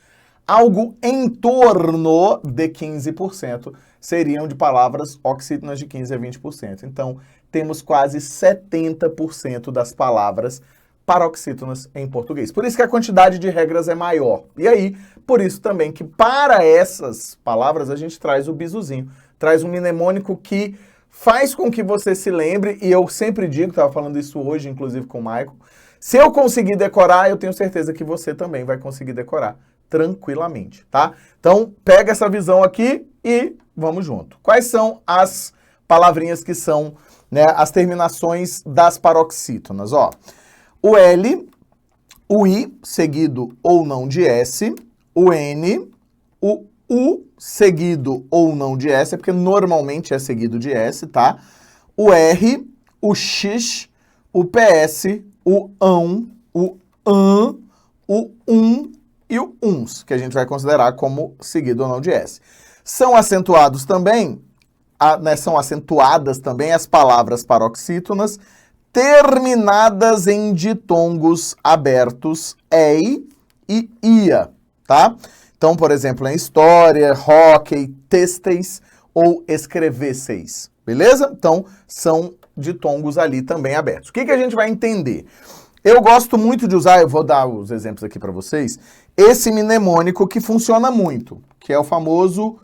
Algo em torno de 15% seriam de palavras oxítonas de 15% a 20%. Então, temos quase 70% das palavras paroxítonas em português. Por isso que a quantidade de regras é maior. E aí, por isso também que para essas palavras a gente traz o bisuzinho, traz um mnemônico que faz com que você se lembre, e eu sempre digo, estava falando isso hoje, inclusive com o Michael, se eu conseguir decorar, eu tenho certeza que você também vai conseguir decorar tranquilamente, tá? Então, pega essa visão aqui e vamos junto. Quais são as palavrinhas que são, né, as terminações das paroxítonas? Ó, o L, o I, seguido ou não de S, o N, o U, seguido ou não de S, é porque normalmente é seguido de S, tá? O R, o X, o PS, o ão, o an, o e o uns, que a gente vai considerar como seguido ou não de S. São acentuados também, são acentuadas também as palavras paroxítonas terminadas em ditongos abertos EI e IA, tá? Então, por exemplo, em história, hóquei, têxteis ou escrevesseis, beleza? Então, são ditongos ali também abertos. O que a gente vai entender? Eu gosto muito de usar, eu vou dar os exemplos aqui para vocês, esse mnemônico que funciona muito, que é o famoso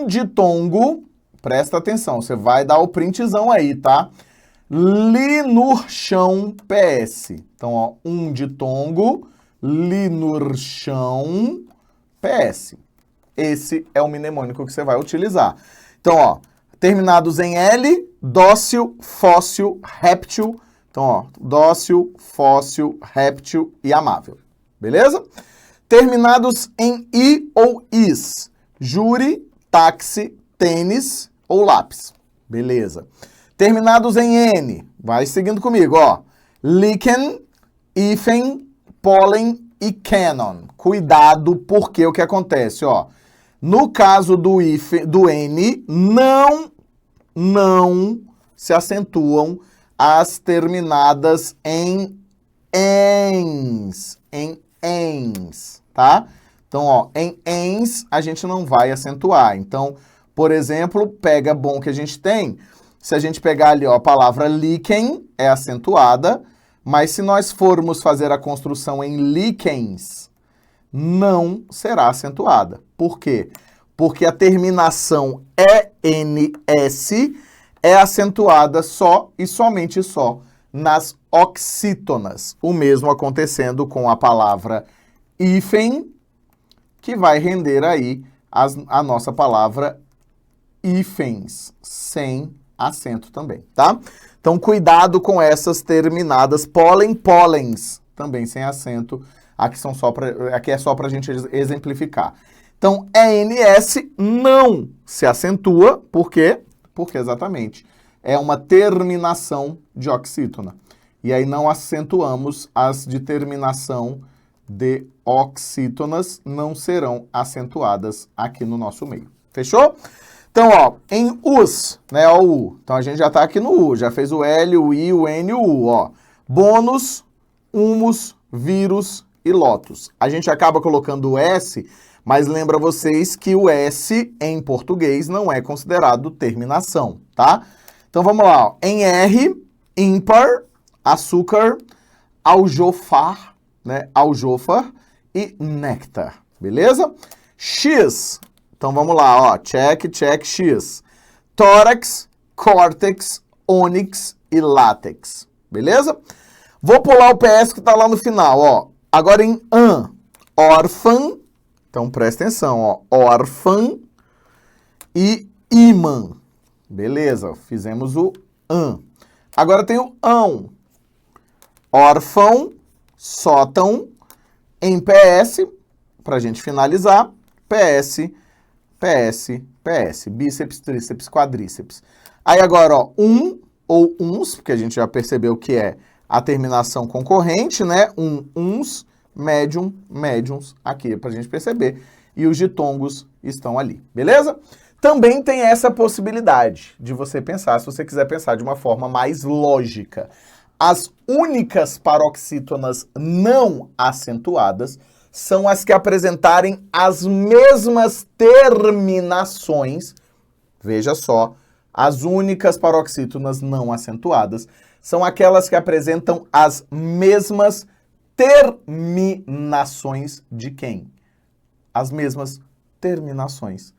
ditongo, presta atenção, você vai dar o printzão aí, tá? Linurchão PS. Então, ó, ditongo, linurchão PS. Esse é o mnemônico que você vai utilizar. Então, ó, terminados em L, dócil, fóssil, réptil. Então, ó, dócil, fóssil, réptil e amável. Beleza? Terminados em I ou IS, júri, táxi, tênis ou lápis. Beleza. Terminados em N, vai seguindo comigo, ó. Lichen, hífen, pólen e canon. Cuidado, porque o que acontece, ó. No caso do N, não se acentuam as terminadas em ens, tá? Então, ó, em ens a gente não vai acentuar. Então, por exemplo, pega bom que a gente tem. Se a gente pegar ali, ó, a palavra lichen é acentuada, mas se nós formos fazer a construção em lichens, não será acentuada. Por quê? Porque a terminação ENS é acentuada só e somente só nas oxítonas. O mesmo acontecendo com a palavra hífen, que vai render aí a nossa palavra hífens, sem acento também, tá? Então, cuidado com essas terminadas pólen, pólens, também sem acento. Aqui é só para a gente exemplificar. Então, ENS não se acentua, por quê? Porque exatamente é uma terminação de oxítona. E aí não acentuamos as de terminação de oxítonas, não serão acentuadas aqui no nosso meio. Fechou? Então, ó, em us, né, ó, o U. Então, a gente já tá aqui no U, já fez o L, o I, o N e o U, ó. Bônus, humus, vírus e lotus. A gente acaba colocando o S, mas lembra vocês que o S em português não é considerado terminação, tá? Então, vamos lá, ó. Em R, ímpar, açúcar, aljofar, né, aljofar e néctar, beleza? X. Então, vamos lá, ó, check, check, X. tórax, córtex, ônix e látex. Beleza? Vou pular o PS que está lá no final, ó. Agora em an, órfã, então presta atenção, ó. Órfã e ímã. Beleza, fizemos o an. Agora tem o ão. Órfão, sótão, em PS, pra gente finalizar, PS, PS, PS, bíceps, tríceps, quadríceps. Aí agora, ó, ou uns, porque a gente já percebeu que é a terminação concorrente, né? Uns, médium, médiums, aqui pra gente perceber. E os ditongos estão ali, beleza? Também tem essa possibilidade de você pensar, se você quiser pensar de uma forma mais lógica. As únicas paroxítonas não acentuadas são as que apresentarem as mesmas terminações. Veja só, as únicas paroxítonas não acentuadas são aquelas que apresentam as mesmas terminações de quem? As mesmas terminações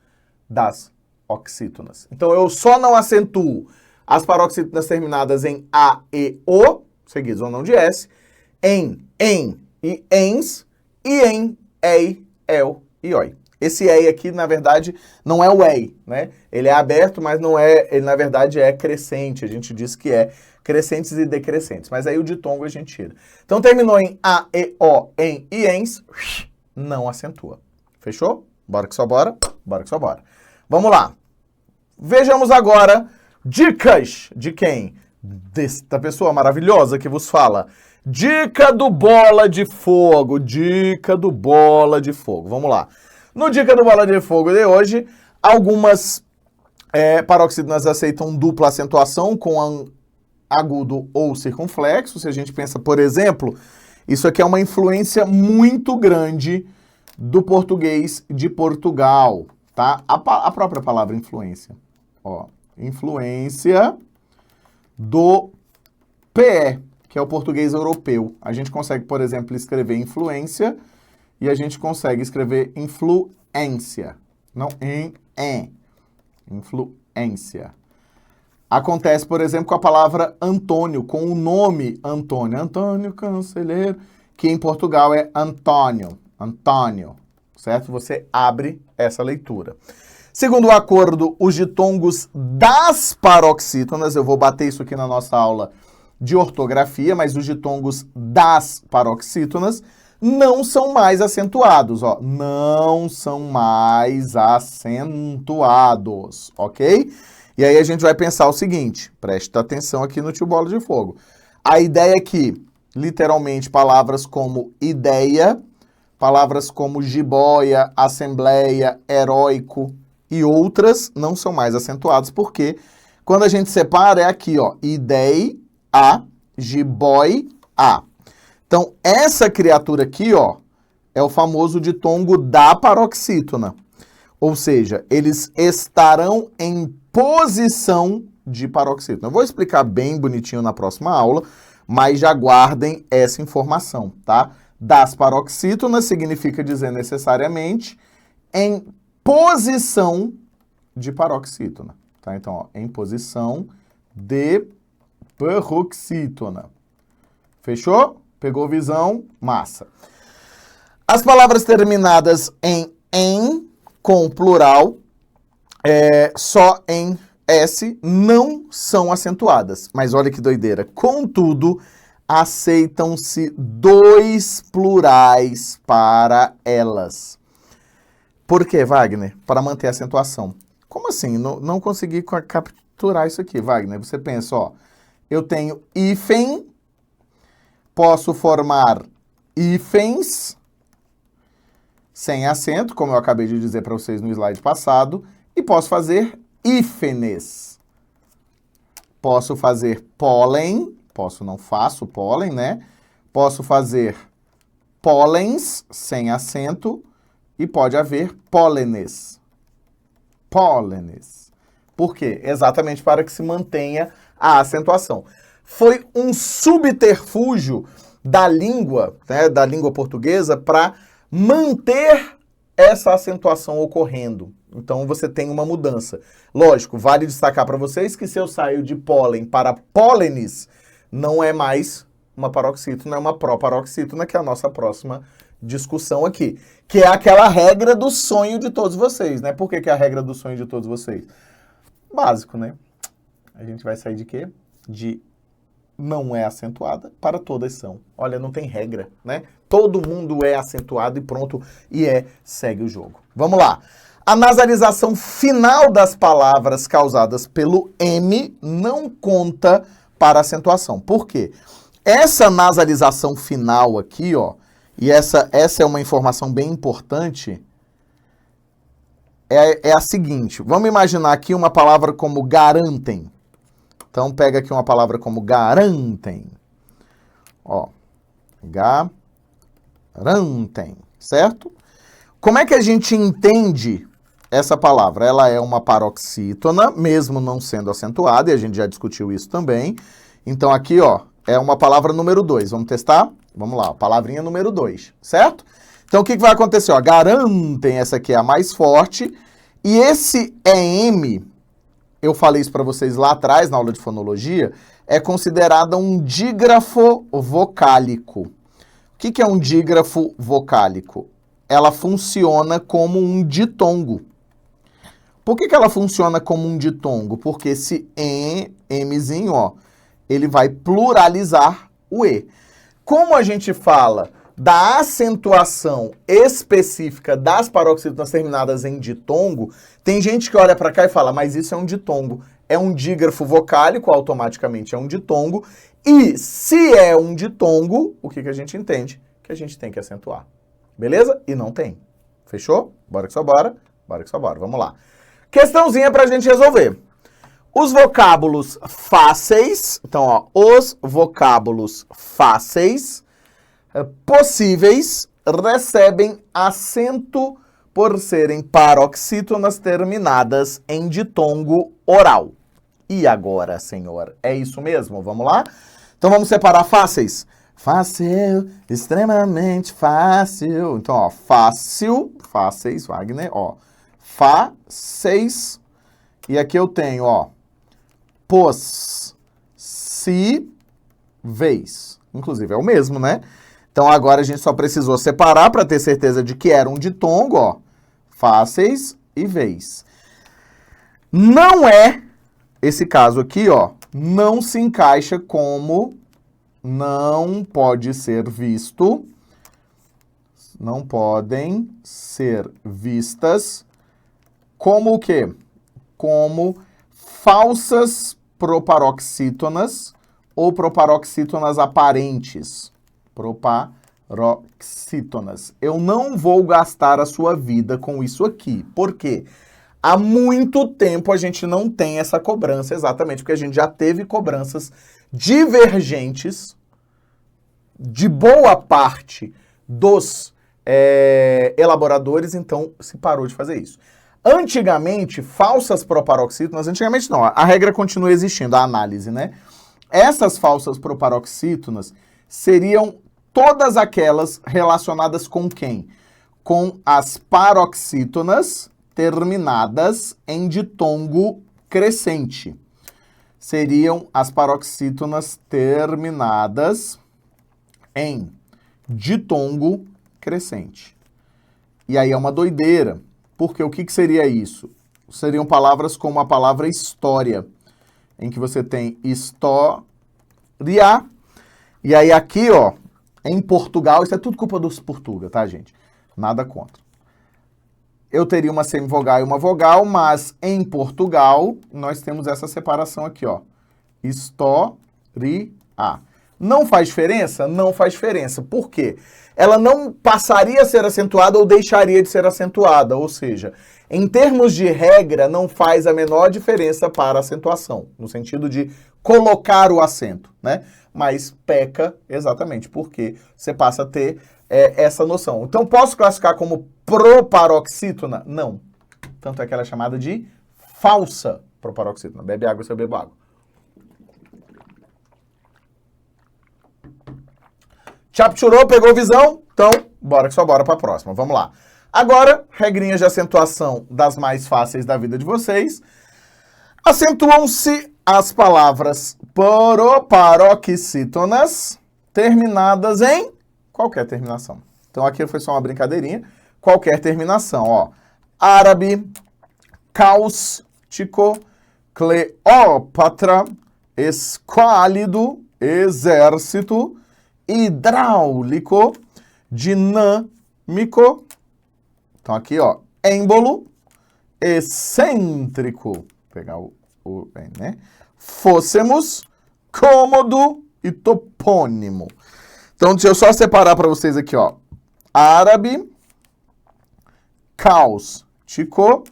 das oxítonas. Então, eu só não acentuo as paroxítonas terminadas em A e O, seguidos ou não de S, em e ens, e em ei, el e oi. Esse ei aqui, na verdade, não é o ei, né? Ele é aberto, mas não é, ele na verdade é crescente. A gente diz que é crescentes e decrescentes, mas aí o ditongo a gente tira. Então, terminou em A, E, O, em e ens, não acentua. Fechou? Bora que só bora? Bora que só bora. Vamos lá. Vejamos agora dicas de quem? Desta pessoa maravilhosa que vos fala. Dica do Bola de Fogo. Dica do Bola de Fogo. Vamos lá. No Dica do Bola de Fogo de hoje, algumas paroxítonas aceitam dupla acentuação com agudo ou circunflexo. Se a gente pensa, por exemplo, isso aqui é uma influência muito grande do português de Portugal, tá? A própria palavra influência. Ó, influência do PE, que é o português europeu. A gente consegue, por exemplo, escrever influência e a gente consegue escrever influência. Não influência. Acontece, por exemplo, com a palavra Antônio, com o nome Antônio. Antônio Cancelheiro, que em Portugal é Antônio. Antônio, certo? Você abre essa leitura. Segundo o acordo, os ditongos das paroxítonas, eu vou bater isso aqui na nossa aula de ortografia, mas os ditongos das paroxítonas não são mais acentuados, ó. Não são mais acentuados, ok? E aí a gente vai pensar o seguinte, presta atenção aqui no tio Bola de Fogo. A ideia é que, literalmente, palavras como ideia, palavras como jiboia, assembleia, heróico e outras não são mais acentuadas, porque quando a gente separa é aqui, ó, idei, a, jiboi, a. Então, essa criatura aqui, ó, é o famoso ditongo da paroxítona. Ou seja, eles estarão em posição de paroxítona. Eu vou explicar bem bonitinho na próxima aula, mas já guardem essa informação, tá? Das paroxítonas significa dizer necessariamente em posição de paroxítona, tá? Então, ó, em posição de paroxítona. Fechou? Pegou visão? Massa. As palavras terminadas em com plural, só em S, não são acentuadas. Mas olha que doideira. Contudo, aceitam-se dois plurais para elas. Por quê, Wagner? Para manter a acentuação. Como assim? Não consegui capturar isso aqui, Wagner. Você pensa, ó, eu tenho hífen, posso formar hífens sem acento, como eu acabei de dizer para vocês no slide passado, e posso fazer hífenes. Posso fazer pólen, não faço pólen, né? Posso fazer pólens sem acento e pode haver pólenes. Pólenes. Por quê? Exatamente para que se mantenha a acentuação. Foi um subterfúgio da língua, né, da língua portuguesa, para manter essa acentuação ocorrendo. Então você tem uma mudança. Lógico, vale destacar para vocês que se eu saio de pólen para pólenes, não é mais uma paroxítona, é uma proparoxítona, que é a nossa próxima discussão aqui. Que é aquela regra do sonho de todos vocês, né? Por que é a regra do sonho de todos vocês? Básico, né? A gente vai sair de quê? De não é acentuada para todas são. Olha, não tem regra, né? Todo mundo é acentuado e pronto, segue o jogo. Vamos lá. A nasalização final das palavras causadas pelo M não conta para acentuação. Por quê? Essa nasalização final aqui, ó, e essa é uma informação bem importante, é a seguinte. Vamos imaginar aqui uma palavra como garantem. Então, pega aqui uma palavra como garantem. Ó, garantem, certo? Como é que a gente entende essa palavra? Ela é uma paroxítona, mesmo não sendo acentuada, e a gente já discutiu isso também. Então, aqui, ó, é uma palavra número 2. Vamos testar? Vamos lá, palavrinha número 2, certo? Então, o que vai acontecer? Ó, garantem, essa aqui é a mais forte, e esse EM, eu falei isso para vocês lá atrás, na aula de fonologia, é considerada um dígrafo vocálico. O que é um dígrafo vocálico? Ela funciona como um ditongo. Por que ela funciona como um ditongo? Porque esse Mzinho, ó, ele vai pluralizar o E. Como a gente fala da acentuação específica das paroxítonas terminadas em ditongo, tem gente que olha para cá e fala, mas isso é um ditongo. É um dígrafo vocálico, automaticamente é um ditongo. E se é um ditongo, o que a gente entende? Que a gente tem que acentuar. Beleza? E não tem. Fechou? Bora que só bora. Bora que só bora. Vamos lá. Questãozinha pra gente resolver. Os vocábulos fáceis, então, ó, os vocábulos fáceis possíveis recebem acento por serem paroxítonas terminadas em ditongo oral. E agora, senhor? É isso mesmo? Vamos lá? Então, vamos separar fáceis. Fácil, extremamente fácil. Então, ó, fácil, fáceis, Wagner, ó. Fáceis. E aqui eu tenho, ó, possíveis. Inclusive, é o mesmo, né? Então, agora a gente só precisou separar para ter certeza de que era um ditongo, ó. Fáceis e veis. Não é, esse caso aqui, ó, não se encaixa como, não pode ser visto, não podem ser vistas como o quê? Como falsas proparoxítonas ou proparoxítonas aparentes. Proparoxítonas. Eu não vou gastar a sua vida com isso aqui. Por quê? Há muito tempo a gente não tem essa cobrança, exatamente porque a gente já teve cobranças divergentes de boa parte dos elaboradores, então se parou de fazer isso. Antigamente, falsas proparoxítonas, antigamente não, a regra continua existindo, a análise, né? Essas falsas proparoxítonas seriam todas aquelas relacionadas com quem? Com as paroxítonas terminadas em ditongo crescente. Seriam as paroxítonas terminadas em ditongo crescente. E aí é uma doideira, porque o que seria isso? Seriam palavras como a palavra história, em que você tem história, e aí aqui, ó, em Portugal, isso é tudo culpa dos portugueses, tá, gente? Nada contra. Eu teria uma semivogal e uma vogal, mas em Portugal nós temos essa separação aqui, ó. História. Não faz diferença? Não faz diferença. Por quê? Ela não passaria a ser acentuada ou deixaria de ser acentuada. Ou seja, em termos de regra, não faz a menor diferença para a acentuação, no sentido de colocar o acento, né? Mas peca exatamente porque você passa a ter essa noção. Então, posso classificar como proparoxítona? Não. Tanto é que ela é chamada de falsa proparoxítona. Bebe água se eu bebo água. Chapchurou, pegou visão? Então, bora que só bora para a próxima. Vamos lá. Agora, regrinhas de acentuação das mais fáceis da vida de vocês. Acentuam-se as palavras paroxítonas terminadas em qualquer terminação. Então, aqui foi só uma brincadeirinha. Qualquer terminação, ó. Árabe, cáustico, Cleópatra, esquálido, exército, hidráulico, dinâmico. Então, aqui, ó, êmbolo, excêntrico, vou pegar o né? Fôssemos, cômodo e topônimo. Então, deixa eu só separar para vocês aqui, ó. Árabe, cáustico,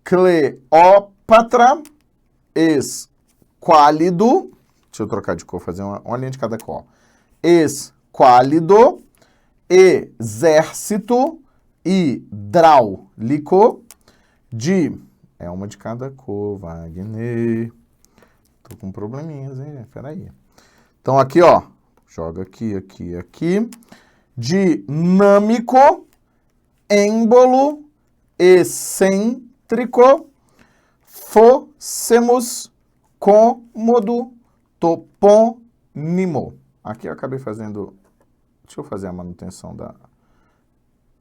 Cleópatra, esquálido. Deixa eu trocar de cor, fazer uma linha de cada cor. Esquálido, exército, hidráulico, é uma de cada cor, Wagner. Tô com probleminhas, hein? Peraí. Então, aqui, ó. Joga aqui, aqui, aqui. Dinâmico, êmbolo, excêntrico, fôssemos, cômodo, topônimo. Aqui eu acabei fazendo... Deixa eu fazer a manutenção da...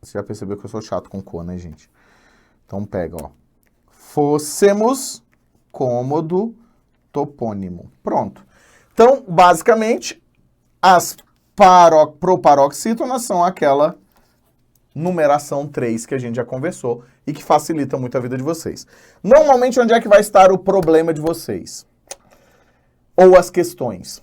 Você já percebeu que eu sou chato com cor, né, gente? Então, pega, ó. Fôssemos, cômodo, topônimo. Pronto. Então, basicamente, as proparoxítonas são aquela numeração 3 que a gente já conversou e que facilita muito a vida de vocês. Normalmente, onde é que vai estar o problema de vocês? Ou as questões?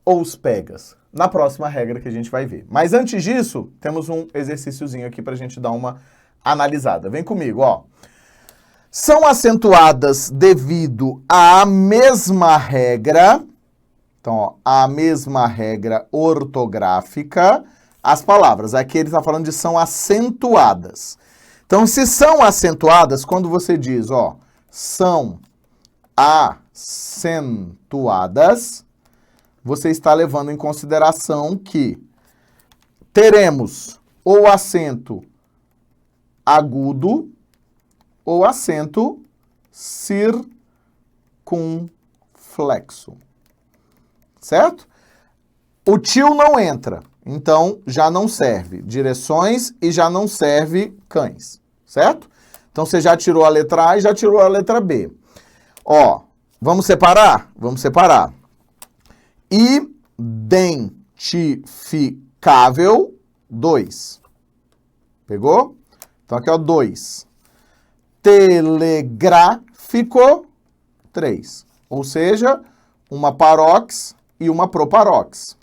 Ou os pegas? Na próxima regra que a gente vai ver. Mas antes disso, temos um exercíciozinho aqui para a gente dar uma analisada. Vem comigo, ó. São acentuadas devido à mesma regra, então, ó, a mesma regra ortográfica, as palavras. Aqui ele está falando de são acentuadas. Então, se são acentuadas, quando você diz, ó, são acentuadas, você está levando em consideração que teremos ou acento agudo ou acento circunflexo. Certo? O tio não entra, então já não serve direções e já não serve cães. Certo? Então você já tirou a letra A e já tirou a letra B. Ó, vamos separar? Vamos separar. Identificável, 2. Pegou? Então aqui, ó, 2. Telegráfico, 3. Ou seja, uma parox e uma proparox.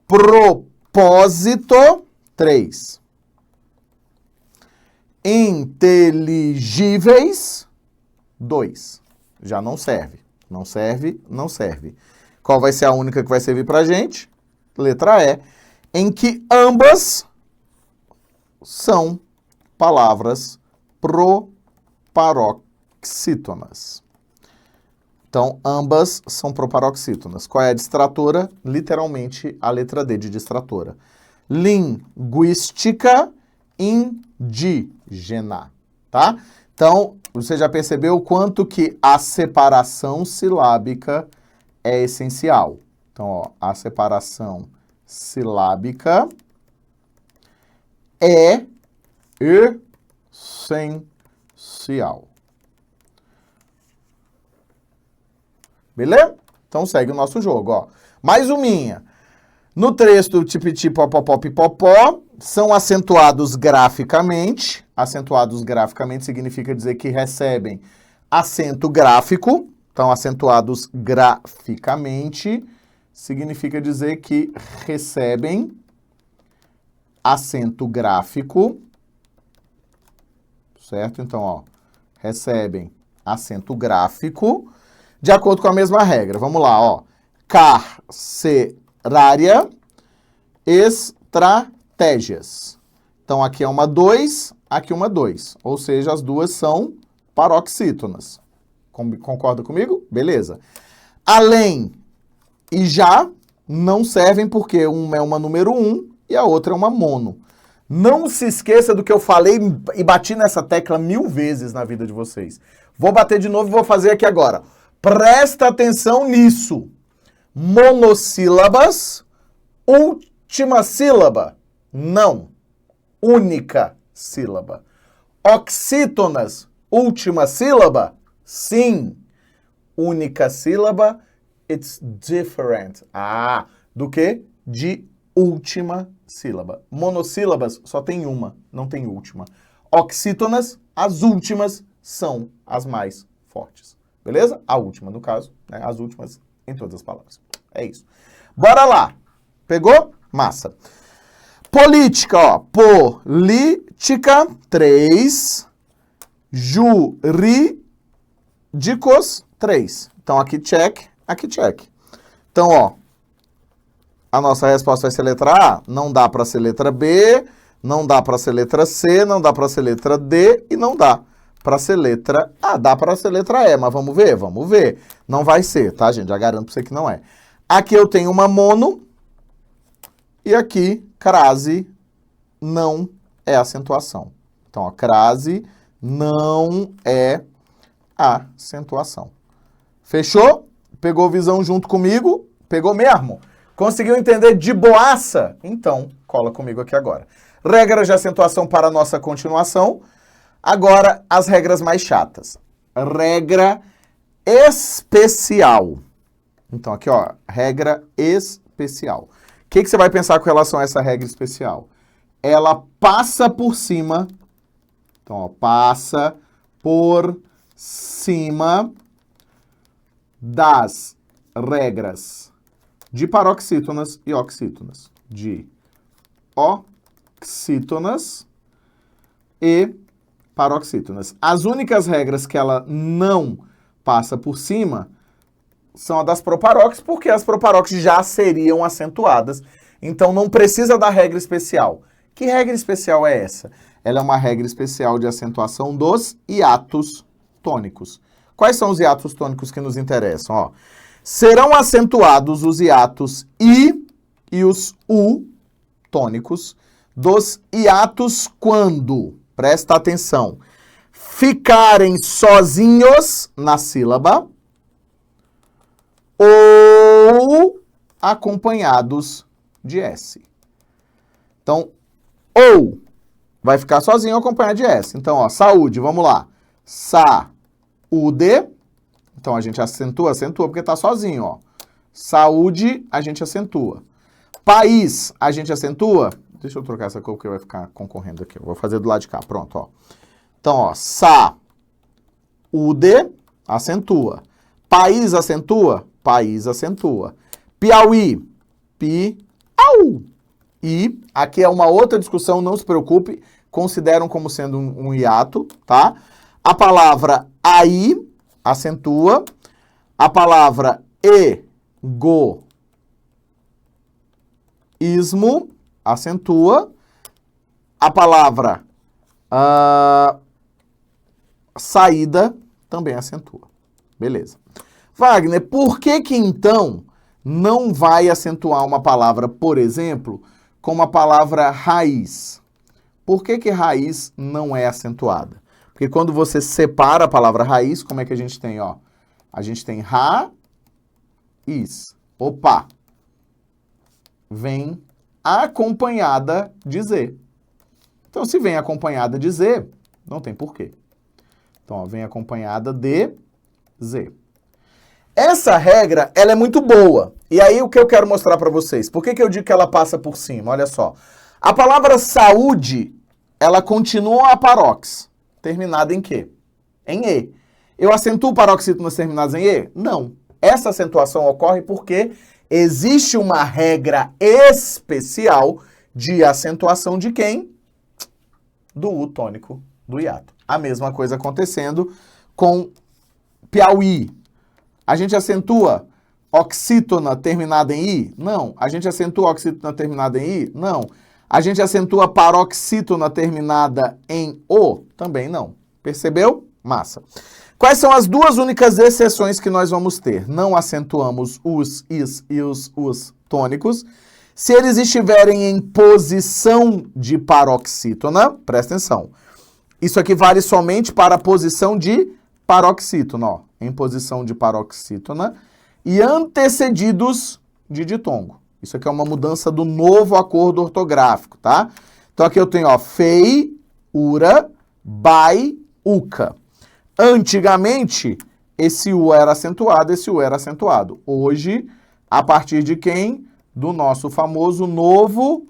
Propósito, 3. Inteligíveis, 2. Já não serve. Não serve, não serve. Qual vai ser a única que vai servir pra gente? Letra E, em que ambas são palavras proparoxítonas. Então, ambas são proparoxítonas. Qual é a distratora? Literalmente, a letra D de distratora. Linguística indígena, tá? Então, você já percebeu o quanto que a separação silábica é essencial. Então, ó, a separação silábica é essencial. Beleza? Então segue o nosso jogo, ó. Mais uminha. No texto tipiti popopó pipopó, são acentuados graficamente. Acentuados graficamente significa dizer que recebem acento gráfico. Então, acentuados graficamente significa dizer que recebem acento gráfico. Certo? Então, ó, recebem acento gráfico de acordo com a mesma regra. Vamos lá, ó. Carcerária, estratégias. Então, aqui é uma 2, aqui uma 2. Ou seja, as duas são paroxítonas. Concorda comigo? Beleza. Além e já não servem porque uma é uma número 1 e a outra é uma mono. Não se esqueça do que eu falei e bati nessa tecla 1000 vezes na vida de vocês. Vou bater de novo e vou fazer aqui agora. Presta atenção nisso. Monossílabas, última sílaba. Não. Única sílaba. Oxítonas, última sílaba. Sim. Única sílaba. It's different. Do que? De última sílaba. Monossílabas só tem uma, não tem última. Oxítonas, as últimas são as mais fortes. Beleza? A última, no caso, né? As últimas em todas as palavras. É isso. Bora lá. Pegou? Massa. Política, ó. Política, 3. Jurídicos, 3. Então, aqui check, aqui check. Então, ó. A nossa resposta vai ser letra A, não dá para ser letra B, não dá para ser letra C, não dá para ser letra D e não dá para ser letra A. Dá para ser letra E, mas vamos ver? Vamos ver. Não vai ser, tá, gente? Já garanto para você que não é. Aqui eu tenho uma mono e aqui crase não é acentuação. Então, ó, crase não é acentuação. Fechou? Pegou visão junto comigo? Pegou mesmo? Conseguiu entender de boaça? Então, cola comigo aqui agora. Regras de acentuação para a nossa continuação. Agora, as regras mais chatas. Regra especial. Então, aqui, ó, regra especial. O que você vai pensar com relação a essa regra especial? Ela passa por cima. Então, ó, passa por cima das regras de paroxítonas e oxítonas. De oxítonas e paroxítonas. As únicas regras que ela não passa por cima são a das proparox, porque as proparox já seriam acentuadas. Então não precisa da regra especial. Que regra especial é essa? Ela é uma regra especial de acentuação dos hiatos tônicos. Quais são os hiatos tônicos que nos interessam? Ó, serão acentuados os hiatos I e os U tônicos dos hiatos quando, presta atenção, ficarem sozinhos na sílaba ou acompanhados de S. Então, ou vai ficar sozinho ou acompanhado de S. Então, ó, saúde, vamos lá. Sa-u-de. Então, a gente acentua porque tá sozinho, ó. Saúde, a gente acentua. País, a gente acentua. Deixa eu trocar essa cor porque vai ficar concorrendo aqui. Eu vou fazer do lado de cá, pronto, ó. Então, ó, sa-u-de, acentua. País, acentua. País, acentua. Piauí, pi-au. E aqui é uma outra discussão, não se preocupe. Consideram como sendo um hiato, tá? A palavra aí acentua. A palavra egoísmo acentua. A palavra saída também acentua. Beleza. Wagner, por que então não vai acentuar uma palavra, por exemplo, como a palavra raiz? Por que raiz não é acentuada? Porque quando você separa a palavra raiz, como é que a gente tem, ó? A gente tem raiz. Opa! Vem acompanhada de Z. Então, se vem acompanhada de Z, não tem porquê. Então, ó, vem acompanhada de Z. Essa regra, ela é muito boa. E aí, o que eu quero mostrar para vocês? Por que eu digo que ela passa por cima? Olha só. A palavra saúde, ela continua a parox. Terminada em quê? Em E. Eu acentuo paroxítonas terminadas em E? Não. Essa acentuação ocorre porque existe uma regra especial de acentuação de quem? Do U tônico do hiato. A mesma coisa acontecendo com Piauí. A gente acentua oxítona terminada em I? Não. A gente acentua oxítona terminada em I? Não. A gente acentua paroxítona terminada em O? Também não. Percebeu? Massa. Quais são as duas únicas exceções que nós vamos ter? Não acentuamos os is e os tônicos. Se eles estiverem em posição de paroxítona, presta atenção, isso aqui vale somente para a posição de paroxítona, ó, em posição de paroxítona, e antecedidos de ditongo. Isso aqui é uma mudança do novo acordo ortográfico, tá? Então aqui eu tenho, ó, fei, ura, bai, uca. Antigamente, esse U era acentuado, esse U era acentuado. Hoje, a partir de quem? Do nosso famoso novo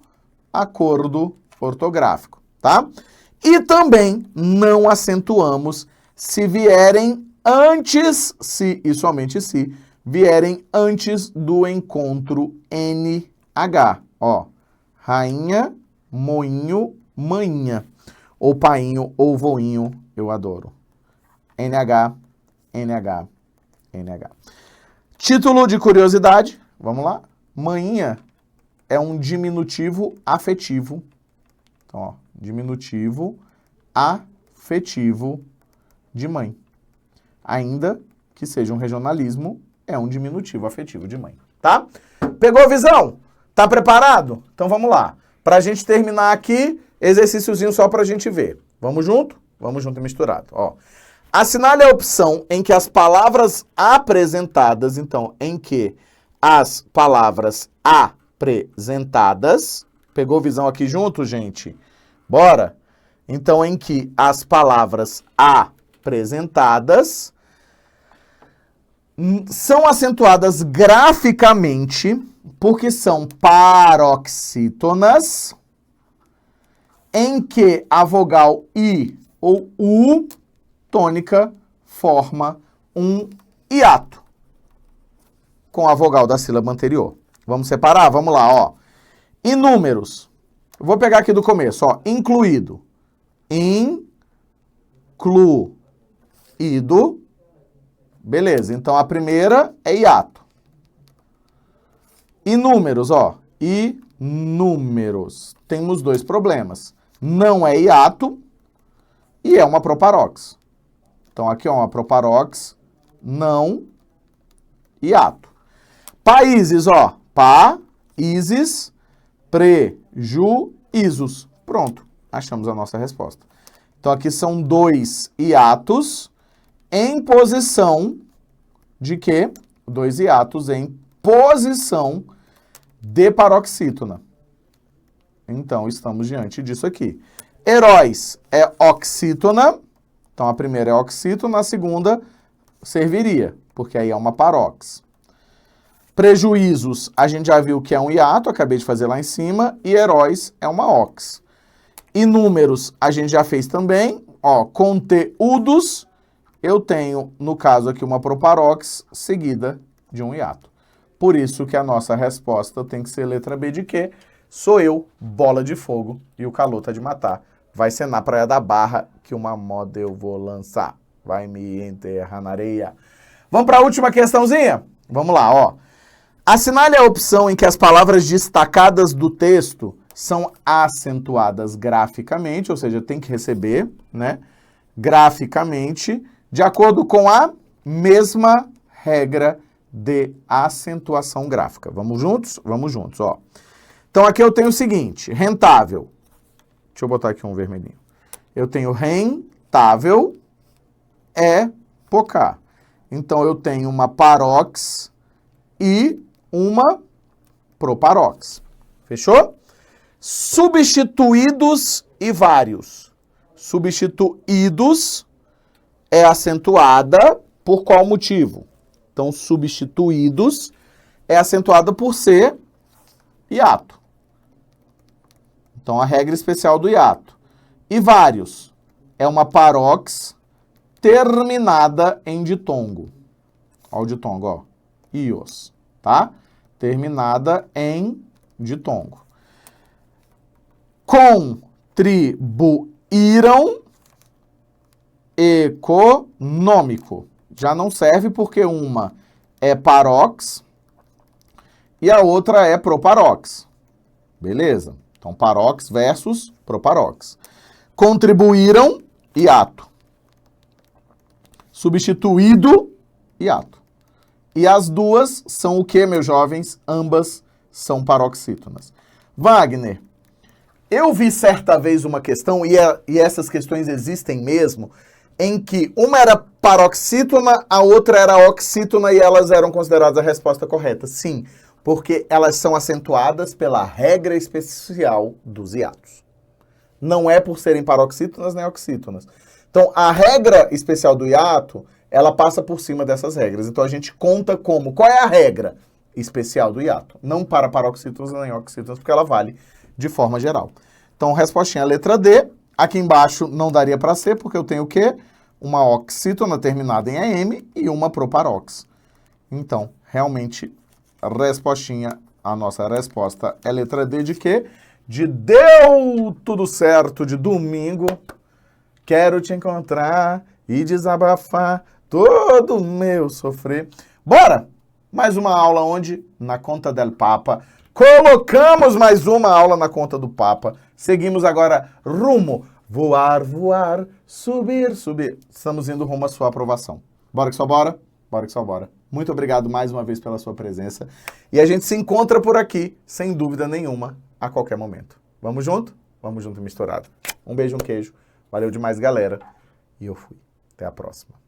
acordo ortográfico, tá? E também não acentuamos se vierem antes, se e somente se, vierem antes do encontro NH. Ó, rainha, moinho, manhinha. Ou painho, ou voinho, eu adoro. NH, NH, NH. Título de curiosidade, vamos lá. Manhinha é um diminutivo afetivo. Então, ó, diminutivo afetivo de mãe. Ainda que seja um regionalismo, é um diminutivo afetivo de mãe, tá? Pegou a visão? Tá preparado? Então vamos lá. Pra gente terminar aqui, exercíciozinho só pra gente ver. Vamos junto? Vamos junto e misturado. Ó. Assinale a opção em que as palavras apresentadas, então, em que as palavras apresentadas, pegou visão aqui junto, gente? Bora? Então, em que as palavras apresentadas são acentuadas graficamente porque são paroxítonas em que a vogal I ou U tônica forma um hiato com a vogal da sílaba anterior. Vamos separar? Vamos lá, ó. Inúmeros. Eu vou pegar aqui do começo, ó. Incluído. Incluído. Beleza, então a primeira é hiato. Inúmeros, ó. Inúmeros. Temos dois problemas. Não é hiato e é uma proparox. Então aqui é uma proparox, não hiato. Países, ó. Países, prejuízos. Pronto, achamos a nossa resposta. Então aqui são dois hiatos em posição de quê? Dois hiatos em posição de paroxítona. Então, estamos diante disso aqui. Heróis é oxítona. Então, a primeira é oxítona, a segunda serviria, porque aí é uma parox. Prejuízos, a gente já viu que é um hiato, acabei de fazer lá em cima, e heróis é uma ox. Inúmeros, a gente já fez também. Ó, conteúdos, eu tenho, no caso aqui, uma proparox seguida de um hiato. Por isso que a nossa resposta tem que ser letra B de quê? Sou eu, bola de fogo, e o calor tá de matar. Vai ser na Praia da Barra que uma moda eu vou lançar. Vai me enterrar na areia. Vamos para a última questãozinha? Vamos lá, ó. Assinale a opção em que as palavras destacadas do texto são acentuadas graficamente, ou seja, tem que receber, né? Graficamente, de acordo com a mesma regra de acentuação gráfica. Vamos juntos? Vamos juntos, ó. Então, aqui eu tenho o seguinte, rentável. Deixa eu botar aqui um vermelhinho. Eu tenho rentável é pocar. Então, eu tenho uma parox e uma proparox. Fechou? Substituídos e vários. Substituídos é acentuada por qual motivo? Então, substituídos é acentuada por ser hiato. Então, a regra especial do hiato. E vários é uma parox terminada em ditongo. Olha o ditongo, ó. Ios, tá? Terminada em ditongo. Contribuíram econômico. Já não serve porque uma é parox e a outra é proparox. Beleza? Então, parox versus proparox. Contribuíram, hiato. Substituído, hiato. E as duas são o que, meus jovens? Ambas são paroxítonas. Wagner, eu vi certa vez uma questão, e essas questões existem mesmo, em que uma era paroxítona, a outra era oxítona e elas eram consideradas a resposta correta. Sim, porque elas são acentuadas pela regra especial dos hiatos. Não é por serem paroxítonas nem oxítonas. Então, a regra especial do hiato, ela passa por cima dessas regras. Então, a gente conta como. Qual é a regra especial do hiato? Não para paroxítonas nem oxítonas, porque ela vale de forma geral. Então, respostinha letra D. Aqui embaixo não daria para ser, porque eu tenho o quê? Uma oxítona terminada em AM e uma proparox. Então, realmente, a nossa resposta é letra D de quê? De deu tudo certo, de domingo. Quero te encontrar e desabafar todo o meu sofrer. Bora! Mais uma aula onde? Na conta del Papa. Colocamos mais uma aula na conta do Papa. Seguimos agora rumo. Voar, voar, subir, subir. Estamos indo rumo à sua aprovação. Bora que só bora? Bora que só bora. Muito obrigado mais uma vez pela sua presença. E a gente se encontra por aqui, sem dúvida nenhuma, a qualquer momento. Vamos junto? Vamos junto e misturado. Um beijo, um queijo. Valeu demais, galera. E eu fui. Até a próxima.